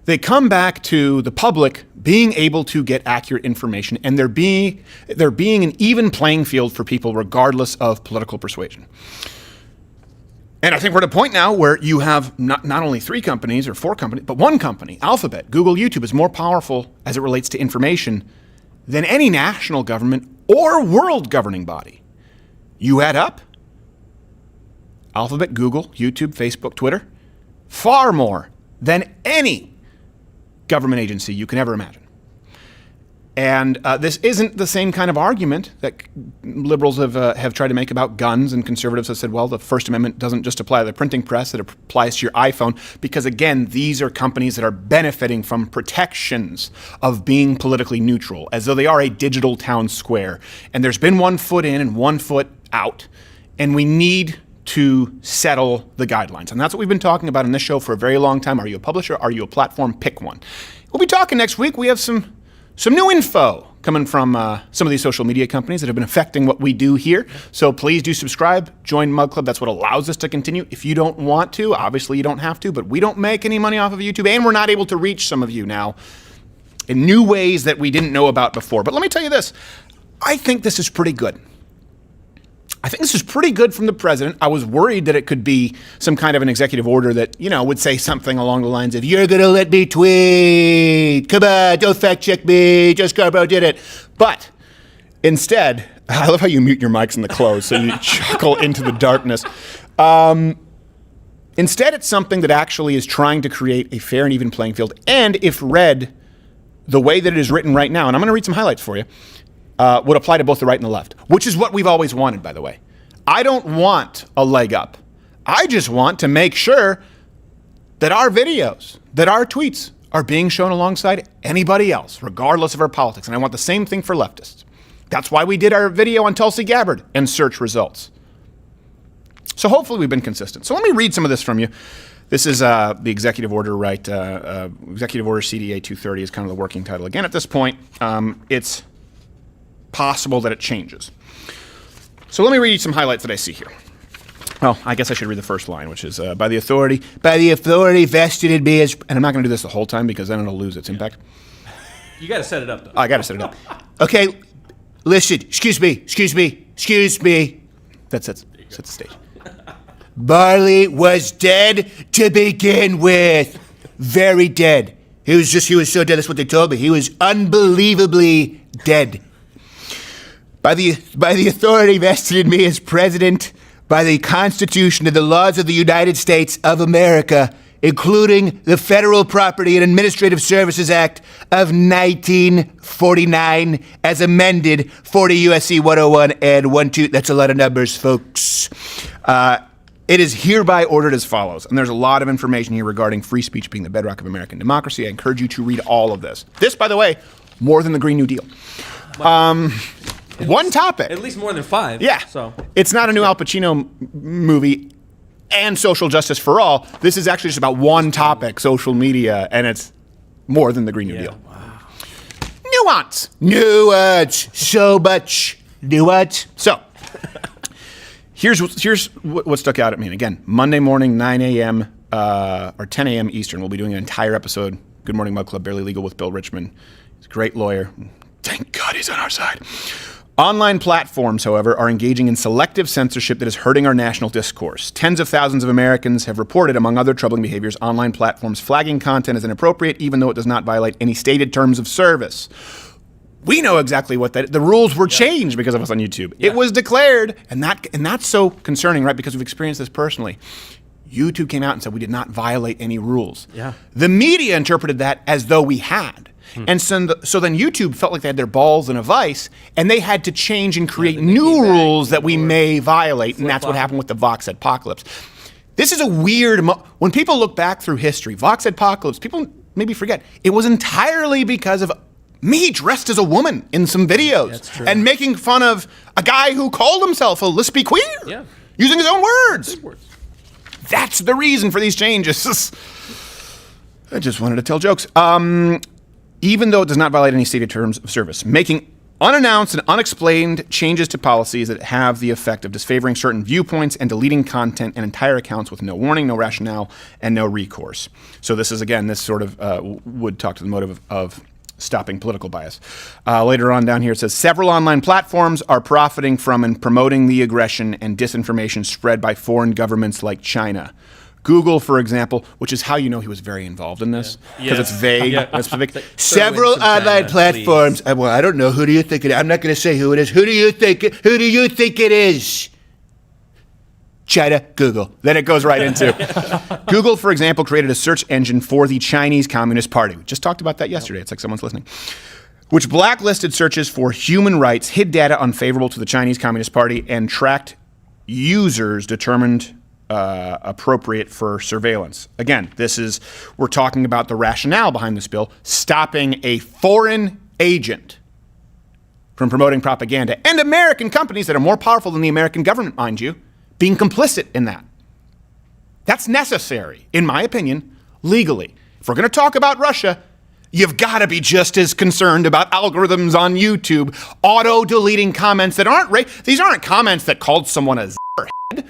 They come back to the public being able to get accurate information, and there being an even playing field for people regardless of political persuasion. And I think we're at a point now where you have not only 3 companies or 4 companies, but 1 company, Alphabet, Google, YouTube, is more powerful as it relates to information than any national government or world governing body. You add up, Alphabet, Google, YouTube, Facebook, Twitter, far more than any government agency you can ever imagine. And this isn't the same kind of argument that liberals have tried to make about guns, and conservatives have said, well, the First Amendment doesn't just apply to the printing press, it applies to your iPhone, because again, these are companies that are benefiting from protections of being politically neutral, as though they are a digital town square. And there's been one foot in and one foot out, and we need to settle the guidelines. And that's what we've been talking about in this show for a very long time. Are you a publisher? Are you a platform? Pick one. We'll be talking next week. We have some new info coming from some of these social media companies that have been affecting what we do here. So please do subscribe, join Mug Club. That's what allows us to continue. If you don't want to, obviously you don't have to, but we don't make any money off of YouTube, and we're not able to reach some of you now in new ways that we didn't know about before. But let me tell you this. I think this is pretty good. I think this is pretty good from the president. I was worried that it could be some kind of an executive order that, would say something along the lines of, you're going to let me tweet. Come on, don't fact check me. Joe Scarborough did it. But instead, I love how you mute your mics in the close so you chuckle into the darkness. Instead, it's something that actually is trying to create a fair and even playing field. And if read the way that it is written right now, and I'm going to read some highlights for you, would apply to both the right and the left, which is what we've always wanted, by the way. I don't want a leg up. I just want to make sure that our videos, that our tweets are being shown alongside anybody else, regardless of our politics. And I want the same thing for leftists. That's why we did our video on Tulsi Gabbard and search results. So hopefully we've been consistent. So let me read some of this from you. This is the executive order, right? Executive Order CDA 230 is kind of the working title. Again, at this point, it's possible that it changes. So let me read you some highlights that I see here. Well, I guess I should read the first line, which is by the authority vested in me as, and I'm not going to do this the whole time because then it'll lose its impact. You got to set it up, though. I got to set it up. Okay, listen, excuse me. That sets the stage. Barley was dead to begin with. Very dead. He was so dead, that's what they told me. He was unbelievably dead. By the authority vested in me as president, by the Constitution and the laws of the United States of America, including the Federal Property and Administrative Services Act of 1949, as amended, 40 U.S.C. 101 and 12. That's a lot of numbers, folks. It is hereby ordered as follows. And there's a lot of information here regarding free speech being the bedrock of American democracy. I encourage you to read all of this. This, by the way, more than the Green New Deal. One topic. At least more than 5. Yeah. So it's not a new Al Pacino movie and social justice for all. This is actually just about one topic, social media, and it's more than the Green New Deal. Wow. Nuance. So much nuance. So here's what stuck out at me. And again, Monday morning, 9 a.m. Or 10 a.m. Eastern, we'll be doing an entire episode, Good Morning Mug Club, Barely Legal, with Bill Richmond. He's a great lawyer. Thank God he's on our side. Online platforms, however, are engaging in selective censorship that is hurting our national discourse. Tens of thousands of Americans have reported, among other troubling behaviors, online platforms flagging content as inappropriate, even though it does not violate any stated terms of service. We know exactly what the rules were changed because of us on YouTube. Yeah. It was declared, and that's so concerning, right? Because we've experienced this personally. YouTube came out and said we did not violate any rules. Yeah. The media interpreted that as though we had. And so then YouTube felt like they had their balls in a vice, and they had to change and create new rules that we may violate, and that's what happened with the Vox Apocalypse. This is a weird when people look back through history, Vox Apocalypse, people maybe forget, it was entirely because of me dressed as a woman in some videos and making fun of a guy who called himself a lispy queer, using his own words. That's the reason for these changes. I just wanted to tell jokes. Even though it does not violate any stated terms of service, making unannounced and unexplained changes to policies that have the effect of disfavoring certain viewpoints and deleting content and entire accounts with no warning, no rationale, and no recourse. So this is, again, this sort of would talk to the motive of stopping political bias. Later on down here it says, several online platforms are profiting from and promoting the aggression and disinformation spread by foreign governments like China. Google, for example, which is how you know he was very involved in this, because it's vague. It's vague. Several online platforms. Well, I don't know. Who do you think it is? I'm not going to say who it is. Who do you think it is? China, Google. Then it goes right into Google, for example, created a search engine for the Chinese Communist Party. We just talked about that yesterday. It's like someone's listening. Which blacklisted searches for human rights, hid data unfavorable to the Chinese Communist Party, and tracked users determined appropriate for surveillance. Again, we're talking about the rationale behind this bill, stopping a foreign agent from promoting propaganda, and American companies that are more powerful than the American government, mind you, being complicit in that. That's necessary, in my opinion, legally. If we're going to talk about Russia, you've got to be just as concerned about algorithms on YouTube, auto-deleting comments that aren't these aren't comments that called someone a head.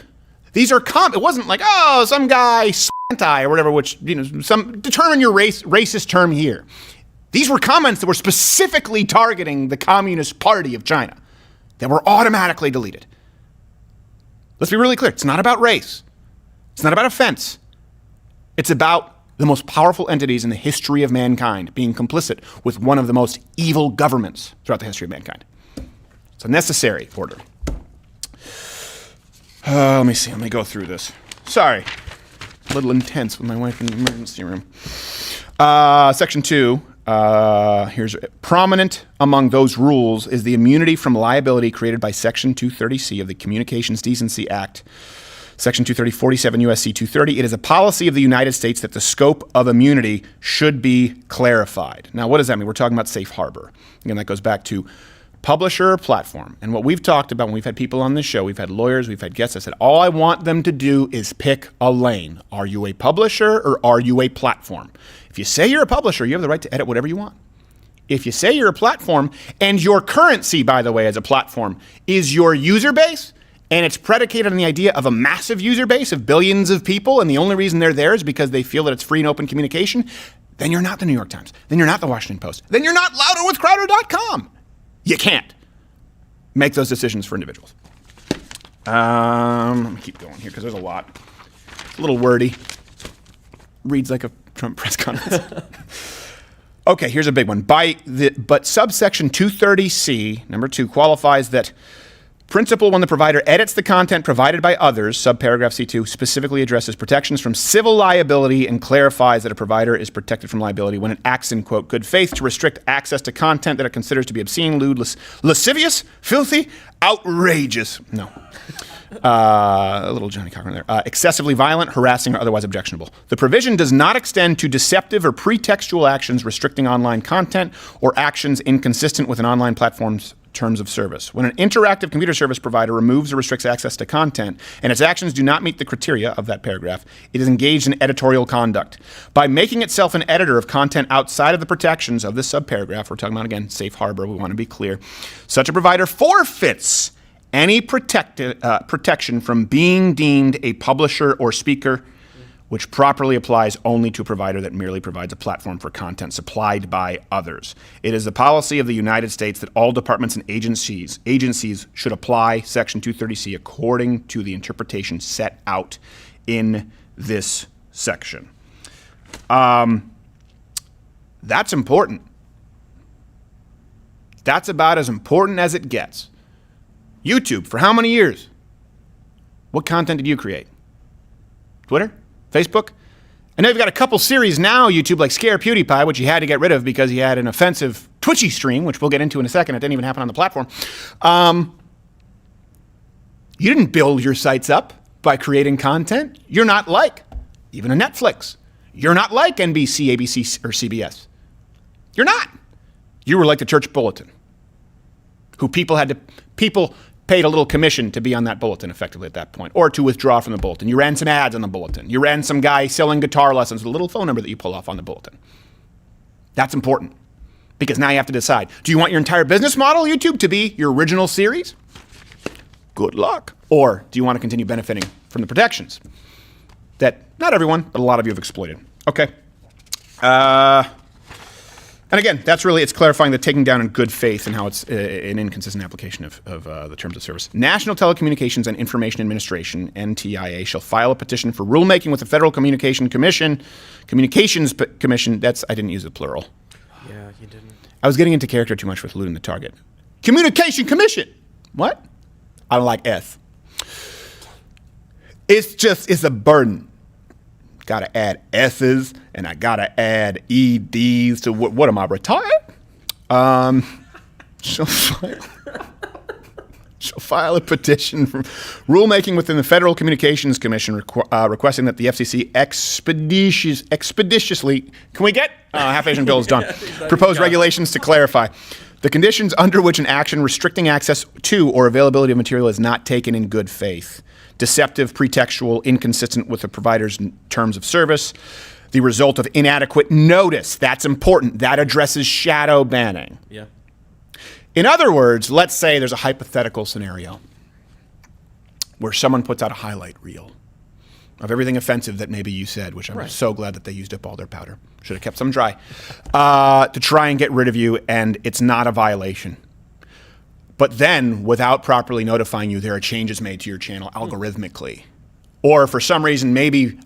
These are it wasn't like, oh, some guy or whatever, which, determine your racist term here. These were comments that were specifically targeting the Communist Party of China that were automatically deleted. Let's be really clear. It's not about race. It's not about offense. It's about the most powerful entities in the history of mankind being complicit with one of the most evil governments throughout the history of mankind. It's a necessary order. Let me see. Let me go through this. Sorry. A little intense with my wife in the emergency room. Section 2. Here's prominent among those rules is the immunity from liability created by Section 230C of the Communications Decency Act. Section 230, 47 U.S.C. 230. It is a policy of the United States that the scope of immunity should be clarified. Now, what does that mean? We're talking about safe harbor. Again, that goes back to publisher or platform. And what we've talked about when we've had people on this show, we've had lawyers, we've had guests, I said, all I want them to do is pick a lane. Are you a publisher or are you a platform? If you say you're a publisher, you have the right to edit whatever you want. If you say you're a platform, and your currency, by the way, as a platform, is your user base, and it's predicated on the idea of a massive user base of billions of people, and the only reason they're there is because they feel that it's free and open communication, then you're not the New York Times. Then you're not the Washington Post. Then you're not louderwithcrowder.com. You can't make those decisions for individuals. Let me keep going here because there's a lot. It's a little wordy. Reads like a Trump press conference. Okay, here's a big one. But subsection 230C, number 2, qualifies that principle when the provider edits the content provided by others, subparagraph C2, specifically addresses protections from civil liability and clarifies that a provider is protected from liability when it acts in, quote, good faith to restrict access to content that it considers to be obscene, lewd, lascivious, filthy, outrageous. No. A little Johnny Cochran there. Excessively violent, harassing, or otherwise objectionable. The provision does not extend to deceptive or pretextual actions restricting online content or actions inconsistent with an online platform's terms of service. When an interactive computer service provider removes or restricts access to content and its actions do not meet the criteria of that paragraph, it is engaged in editorial conduct. By making itself an editor of content outside of the protections of this subparagraph, we're talking about, again, safe harbor, we want to be clear, such a provider forfeits any protection from being deemed a publisher or speaker, which properly applies only to a provider that merely provides a platform for content supplied by others. It is the policy of the United States that all departments and agencies should apply Section 230C according to the interpretation set out in this section. That's important. That's about as important as it gets. YouTube, for how many years? What content did you create? Twitter? Facebook? I know you've got a couple series now, YouTube, like Scare PewDiePie, which you had to get rid of because he had an offensive Twitchy stream, which we'll get into in a second. It didn't even happen on the platform. You didn't build your sites up by creating content. You're not like even a Netflix. You're not like NBC, ABC, or CBS. You're not. You were like the Church Bulletin, who people paid a little commission to be on that bulletin effectively at that point, or to withdraw from the bulletin. You ran some ads on the bulletin. You ran some guy selling guitar lessons with a little phone number that you pull off on the bulletin. That's important because now you have to decide, do you want your entire business model, YouTube, to be your original series? Good luck. Or do you want to continue benefiting from the protections that not everyone, but a lot of you have exploited? Okay. And again, it's clarifying the taking down in good faith and how it's an inconsistent application of the terms of service. National Telecommunications and Information Administration, NTIA, shall file a petition for rulemaking with the Federal Communications Commission. I didn't use the plural. Yeah, you didn't. I was getting into character too much with eluding the target. Communication Commission. What? I don't like S. It's a burden. Got to add S's and I got to add EDs to what am I, retired? She'll file a petition for rulemaking within the Federal Communications Commission requesting that the FCC expeditiously, can we get Half Asian Bill is done, propose regulations to clarify the conditions under which an action restricting access to or availability of material is not taken in good faith, deceptive, pretextual, inconsistent with the provider's terms of service, the result of inadequate notice. That's important. That addresses shadow banning. Yeah. In other words, let's say there's a hypothetical scenario where someone puts out a highlight reel of everything offensive that maybe you said, which I'm so glad that they used up all their powder. Should have kept some dry. To try and get rid of you, and it's not a violation. But then, without properly notifying you, there are changes made to your channel algorithmically. Or for some reason, maybe,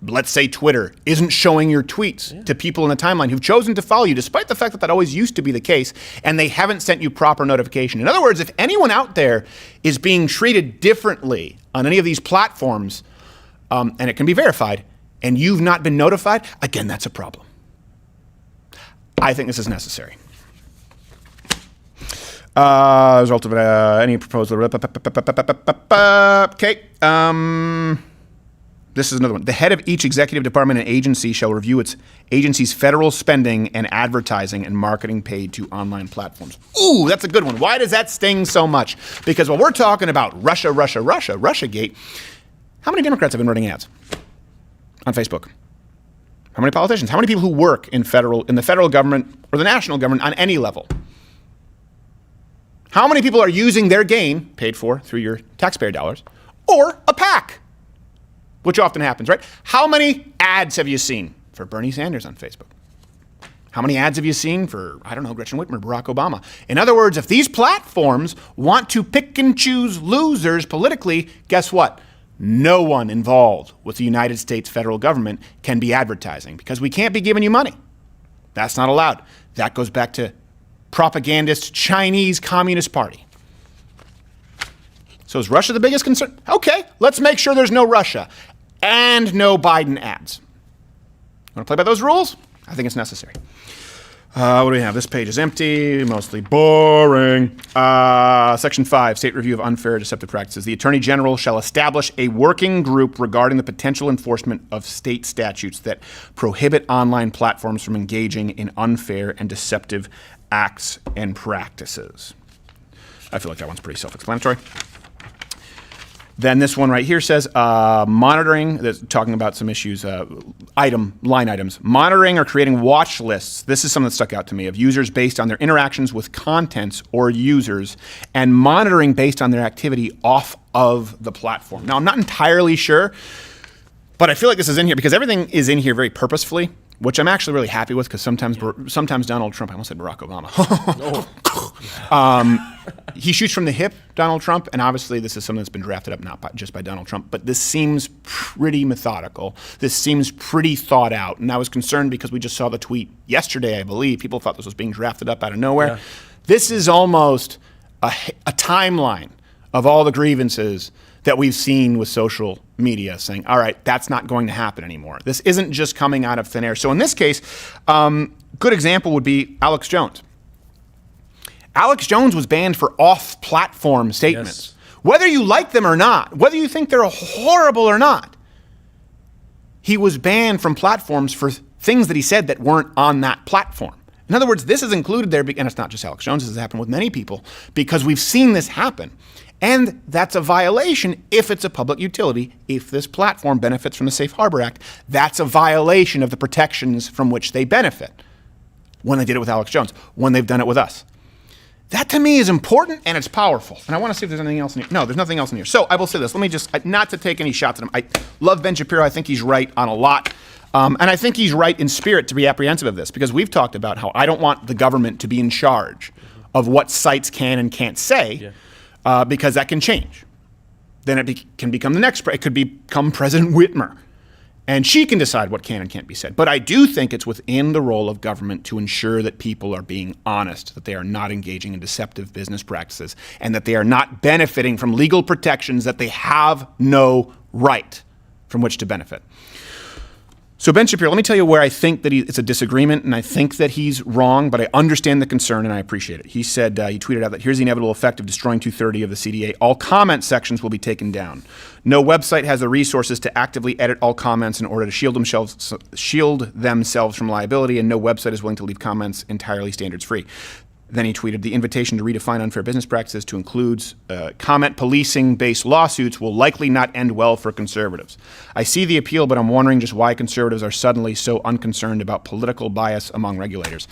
let's say Twitter isn't showing your tweets to people in the timeline who've chosen to follow you, despite the fact that that always used to be the case, and they haven't sent you proper notification. In other words, if anyone out there is being treated differently on any of these platforms, and it can be verified, and you've not been notified, again, that's a problem. I think this is necessary. Result of any proposal. Okay. This is another one. The head of each executive department and agency shall review its agency's federal spending and advertising and marketing paid to online platforms. Ooh, that's a good one. Why does that sting so much? Because when we're talking about Russiagate, how many Democrats have been running ads on Facebook? How many politicians? How many people who work in the federal government or the national government on any level? How many people are using their gain, paid for through your taxpayer dollars, or a PAC? Which often happens, right? How many ads have you seen for Bernie Sanders on Facebook? How many ads have you seen for, I don't know, Gretchen Whitmer, Barack Obama? In other words, if these platforms want to pick and choose losers politically, guess what? No one involved with the United States federal government can be advertising because we can't be giving you money. That's not allowed. That goes back to propagandist Chinese Communist Party. So is Russia the biggest concern? Okay, let's make sure there's no Russia and no Biden ads. Want to play by those rules? I think it's necessary. What do we have? This page is empty, mostly boring. Section 5, State Review of Unfair Deceptive Practices. The Attorney General shall establish a working group regarding the potential enforcement of state statutes that prohibit online platforms from engaging in unfair and deceptive acts and practices. I feel like that one's pretty self-explanatory. Then this one right here says monitoring, talking about some issues, line items. Monitoring or creating watch lists. This is something that stuck out to me, of users based on their interactions with contents or users, and monitoring based on their activity off of the platform. Now, I'm not entirely sure, but I feel like this is in here because everything is in here very purposefully, which I'm actually really happy with because sometimes Donald Trump, I almost said Barack Obama. He shoots from the hip, Donald Trump, and obviously this is something that's been drafted up not just by Donald Trump, but this seems pretty methodical. This seems pretty thought out, and I was concerned because we just saw the tweet yesterday, I believe. People thought this was being drafted up out of nowhere. Yeah. This is almost a timeline of all the grievances that we've seen with social media saying, all right, that's not going to happen anymore. This isn't just coming out of thin air. So in this case, good example would be Alex Jones. Alex Jones was banned for off-platform statements. Yes. Whether you like them or not, whether you think they're horrible or not, he was banned from platforms for things that he said that weren't on that platform. In other words, this is included there, and it's not just Alex Jones, this has happened with many people, because we've seen this happen. And that's a violation if it's a public utility. If this platform benefits from the Safe Harbor Act, that's a violation of the protections from which they benefit. When they did it with Alex Jones, when they've done it with us. That to me is important and it's powerful. And I want to see if there's anything else in here. No, there's nothing else in here. So I will say this. Let me just, not to take any shots at him. I love Ben Shapiro. I think he's right on a lot. And I think he's right in spirit to be apprehensive of this because we've talked about how I don't want the government to be in charge of what sites can and can't say because that can change. Then it can become the next, it could become President Whitmer. And she can decide what can and can't be said. But I do think it's within the role of government to ensure that people are being honest, that they are not engaging in deceptive business practices, and that they are not benefiting from legal protections that they have no right from which to benefit. So Ben Shapiro, let me tell you where I think that it's a disagreement, and I think that he's wrong, but I understand the concern and I appreciate it. He said, he tweeted out that here's the inevitable effect of destroying 230 of the CDA. All comment sections will be taken down. No website has the resources to actively edit all comments in order to shield themselves from liability, and no website is willing to leave comments entirely standards free. Then he tweeted, the invitation to redefine unfair business practices to include comment policing-based lawsuits will likely not end well for conservatives. I see the appeal, but I'm wondering just why conservatives are suddenly so unconcerned about political bias among regulators.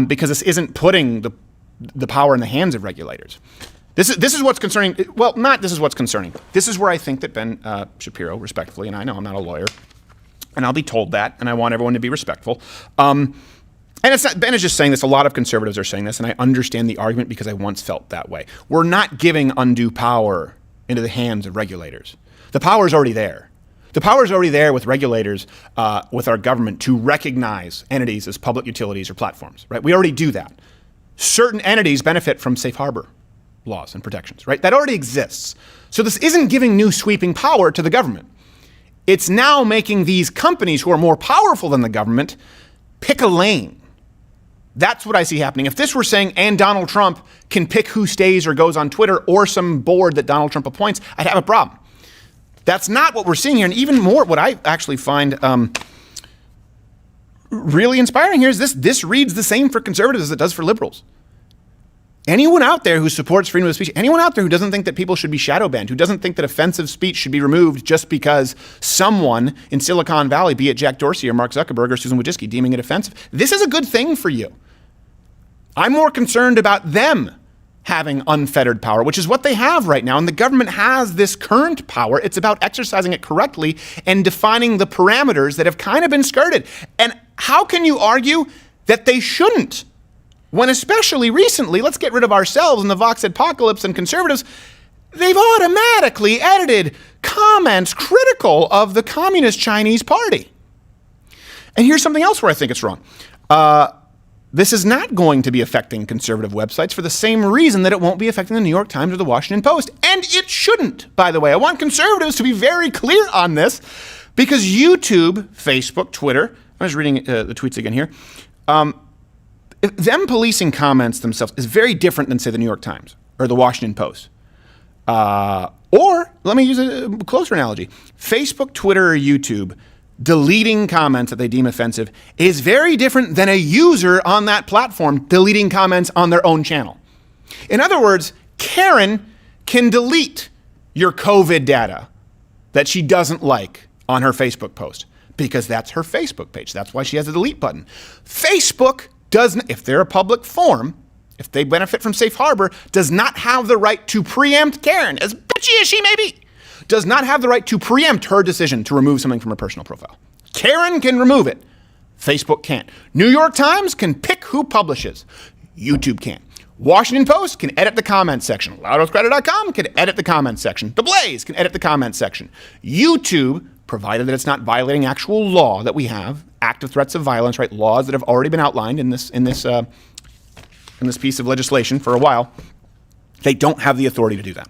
Because this isn't putting the power in the hands of regulators. This is what's concerning. Well, not this is what's concerning. This is where I think that Ben Shapiro, respectfully, and I know I'm not a lawyer, and I'll be told that, and I want everyone to be respectful. And it's not, Ben is just saying this. A lot of conservatives are saying this, and I understand the argument because I once felt that way. We're not giving undue power into the hands of regulators. The power is already there. The power is already there with regulators, with our government, to recognize entities as public utilities or platforms, right? We already do that. Certain entities benefit from safe harbor laws and protections, right? That already exists. So this isn't giving new sweeping power to the government. It's now making these companies who are more powerful than the government pick a lane. That's what I see happening. If this were saying, and Donald Trump can pick who stays or goes on Twitter or some board that Donald Trump appoints, I'd have a problem. That's not what we're seeing here. And even more, what I actually find really inspiring here is this reads the same for conservatives as it does for liberals. Anyone out there who supports freedom of speech, anyone out there who doesn't think that people should be shadow banned, who doesn't think that offensive speech should be removed just because someone in Silicon Valley, be it Jack Dorsey or Mark Zuckerberg or Susan Wojcicki, deeming it offensive, this is a good thing for you. I'm more concerned about them having unfettered power, which is what they have right now. And the government has this current power. It's about exercising it correctly and defining the parameters that have kind of been skirted. And how can you argue that they shouldn't? When especially recently, let's get rid of ourselves and the Vox apocalypse and conservatives, they've automatically edited comments critical of the Communist Chinese Party. And here's something else where I think it's wrong. This is not going to be affecting conservative websites for the same reason that it won't be affecting the New York Times or the Washington Post. And it shouldn't, by the way. I want conservatives to be very clear on this because YouTube, Facebook, Twitter, I was reading the tweets again here, them policing comments themselves is very different than, say, the New York Times or the Washington Post. Or, let me use a closer analogy. Facebook, Twitter, or YouTube deleting comments that they deem offensive is very different than a user on that platform deleting comments on their own channel. In other words, Karen can delete your COVID data that she doesn't like on her Facebook post because that's her Facebook page. That's why she has a delete button. Facebook doesn't, if they're a public forum, if they benefit from safe harbor, does not have the right to preempt Karen, as bitchy as she may be, does not have the right to preempt her decision to remove something from her personal profile. Karen can remove it. Facebook can't. New York Times can pick who publishes. YouTube can't. Washington Post can edit the comment section. LoudOathCredit.com can edit the comment section. The Blaze can edit the comment section. YouTube, provided that it's not violating actual law that we have, active threats of violence, right? Laws that have already been outlined in this piece of legislation for a while, they don't have the authority to do that.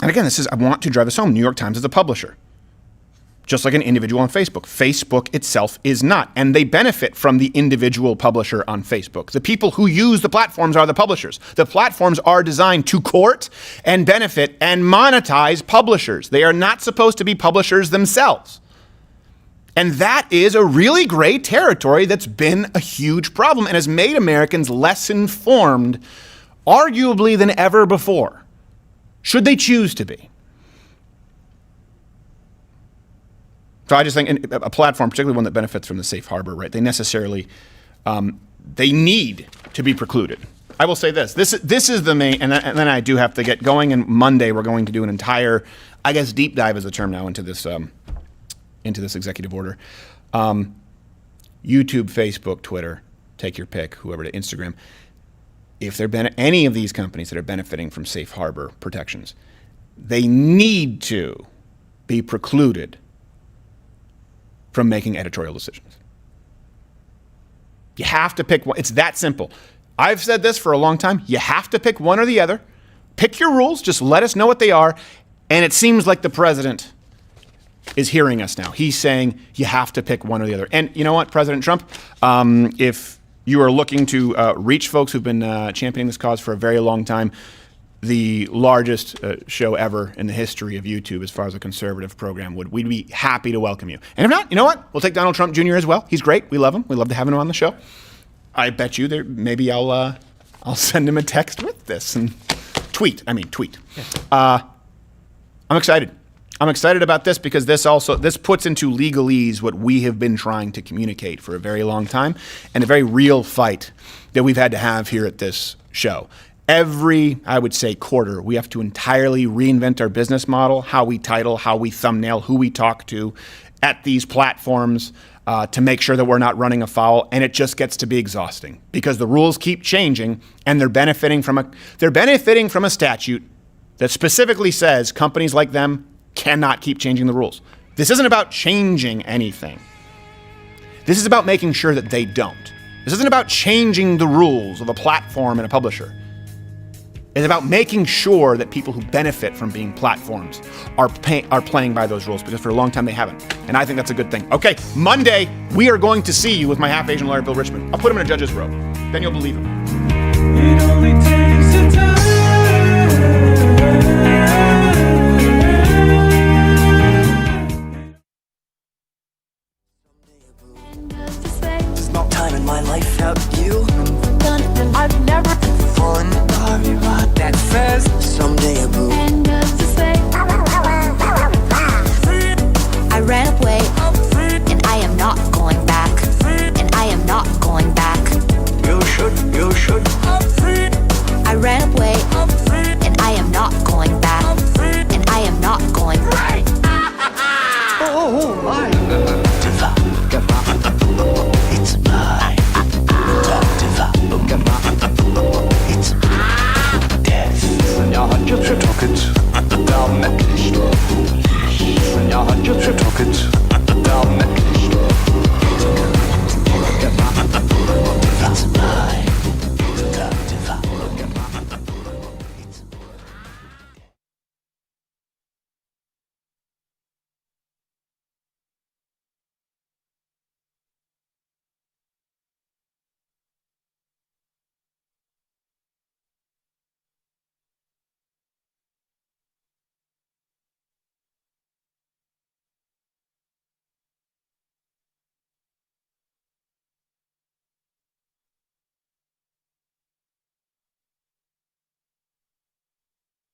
And again, I want to drive this home. New York Times is a publisher, just like an individual on Facebook. Facebook itself is not, and they benefit from the individual publisher on Facebook. The people who use the platforms are the publishers. The platforms are designed to court and benefit and monetize publishers. They are not supposed to be publishers themselves. And that is a really gray territory that's been a huge problem and has made Americans less informed, arguably, than ever before, should they choose to be. So I just think a platform, particularly one that benefits from the safe harbor, right? They necessarily, they need to be precluded. I will say this. This is the main, and then I do have to get going. And Monday we're going to do an entire, I guess, deep dive is the term now into this executive order. YouTube, Facebook, Twitter, take your pick, whoever to Instagram. If there have been any of these companies that are benefiting from safe harbor protections, they need to be precluded from making editorial decisions. You have to pick one. It's that simple. I've said this for a long time. You have to pick one or the other. Pick your rules. Just let us know what they are. And it seems like the president is hearing us now. He's saying you have to pick one or the other. And you know what, President Trump, if you are looking to reach folks who've been championing this cause for a very long time, the largest show ever in the history of YouTube as far as a conservative program we'd be happy to welcome you. And if not, you know what? We'll take Donald Trump Jr. as well. He's great. We love him. We love to have him on the show. I bet you there. Maybe I'll send him a text with this and tweet. I'm excited. I'm excited about this because this puts into legalese what we have been trying to communicate for a very long time, and a very real fight that we've had to have here at this show. Every, I would say, quarter, we have to entirely reinvent our business model, how we title, how we thumbnail, who we talk to at these platforms to make sure that we're not running afoul. And it just gets to be exhausting because the rules keep changing, and they're benefiting from a statute that specifically says companies like them cannot keep changing the rules. This isn't about changing anything. This is about making sure that they don't. This isn't about changing the rules of a platform and a publisher. It's about making sure that people who benefit from being platforms are playing by those rules, because for a long time they haven't. And I think that's a good thing. Okay, Monday, we are going to see you with my half-Asian lawyer, Bill Richmond. I'll put him in a judge's robe. Then you'll believe him. It only takes a time. There's no time in my life without you.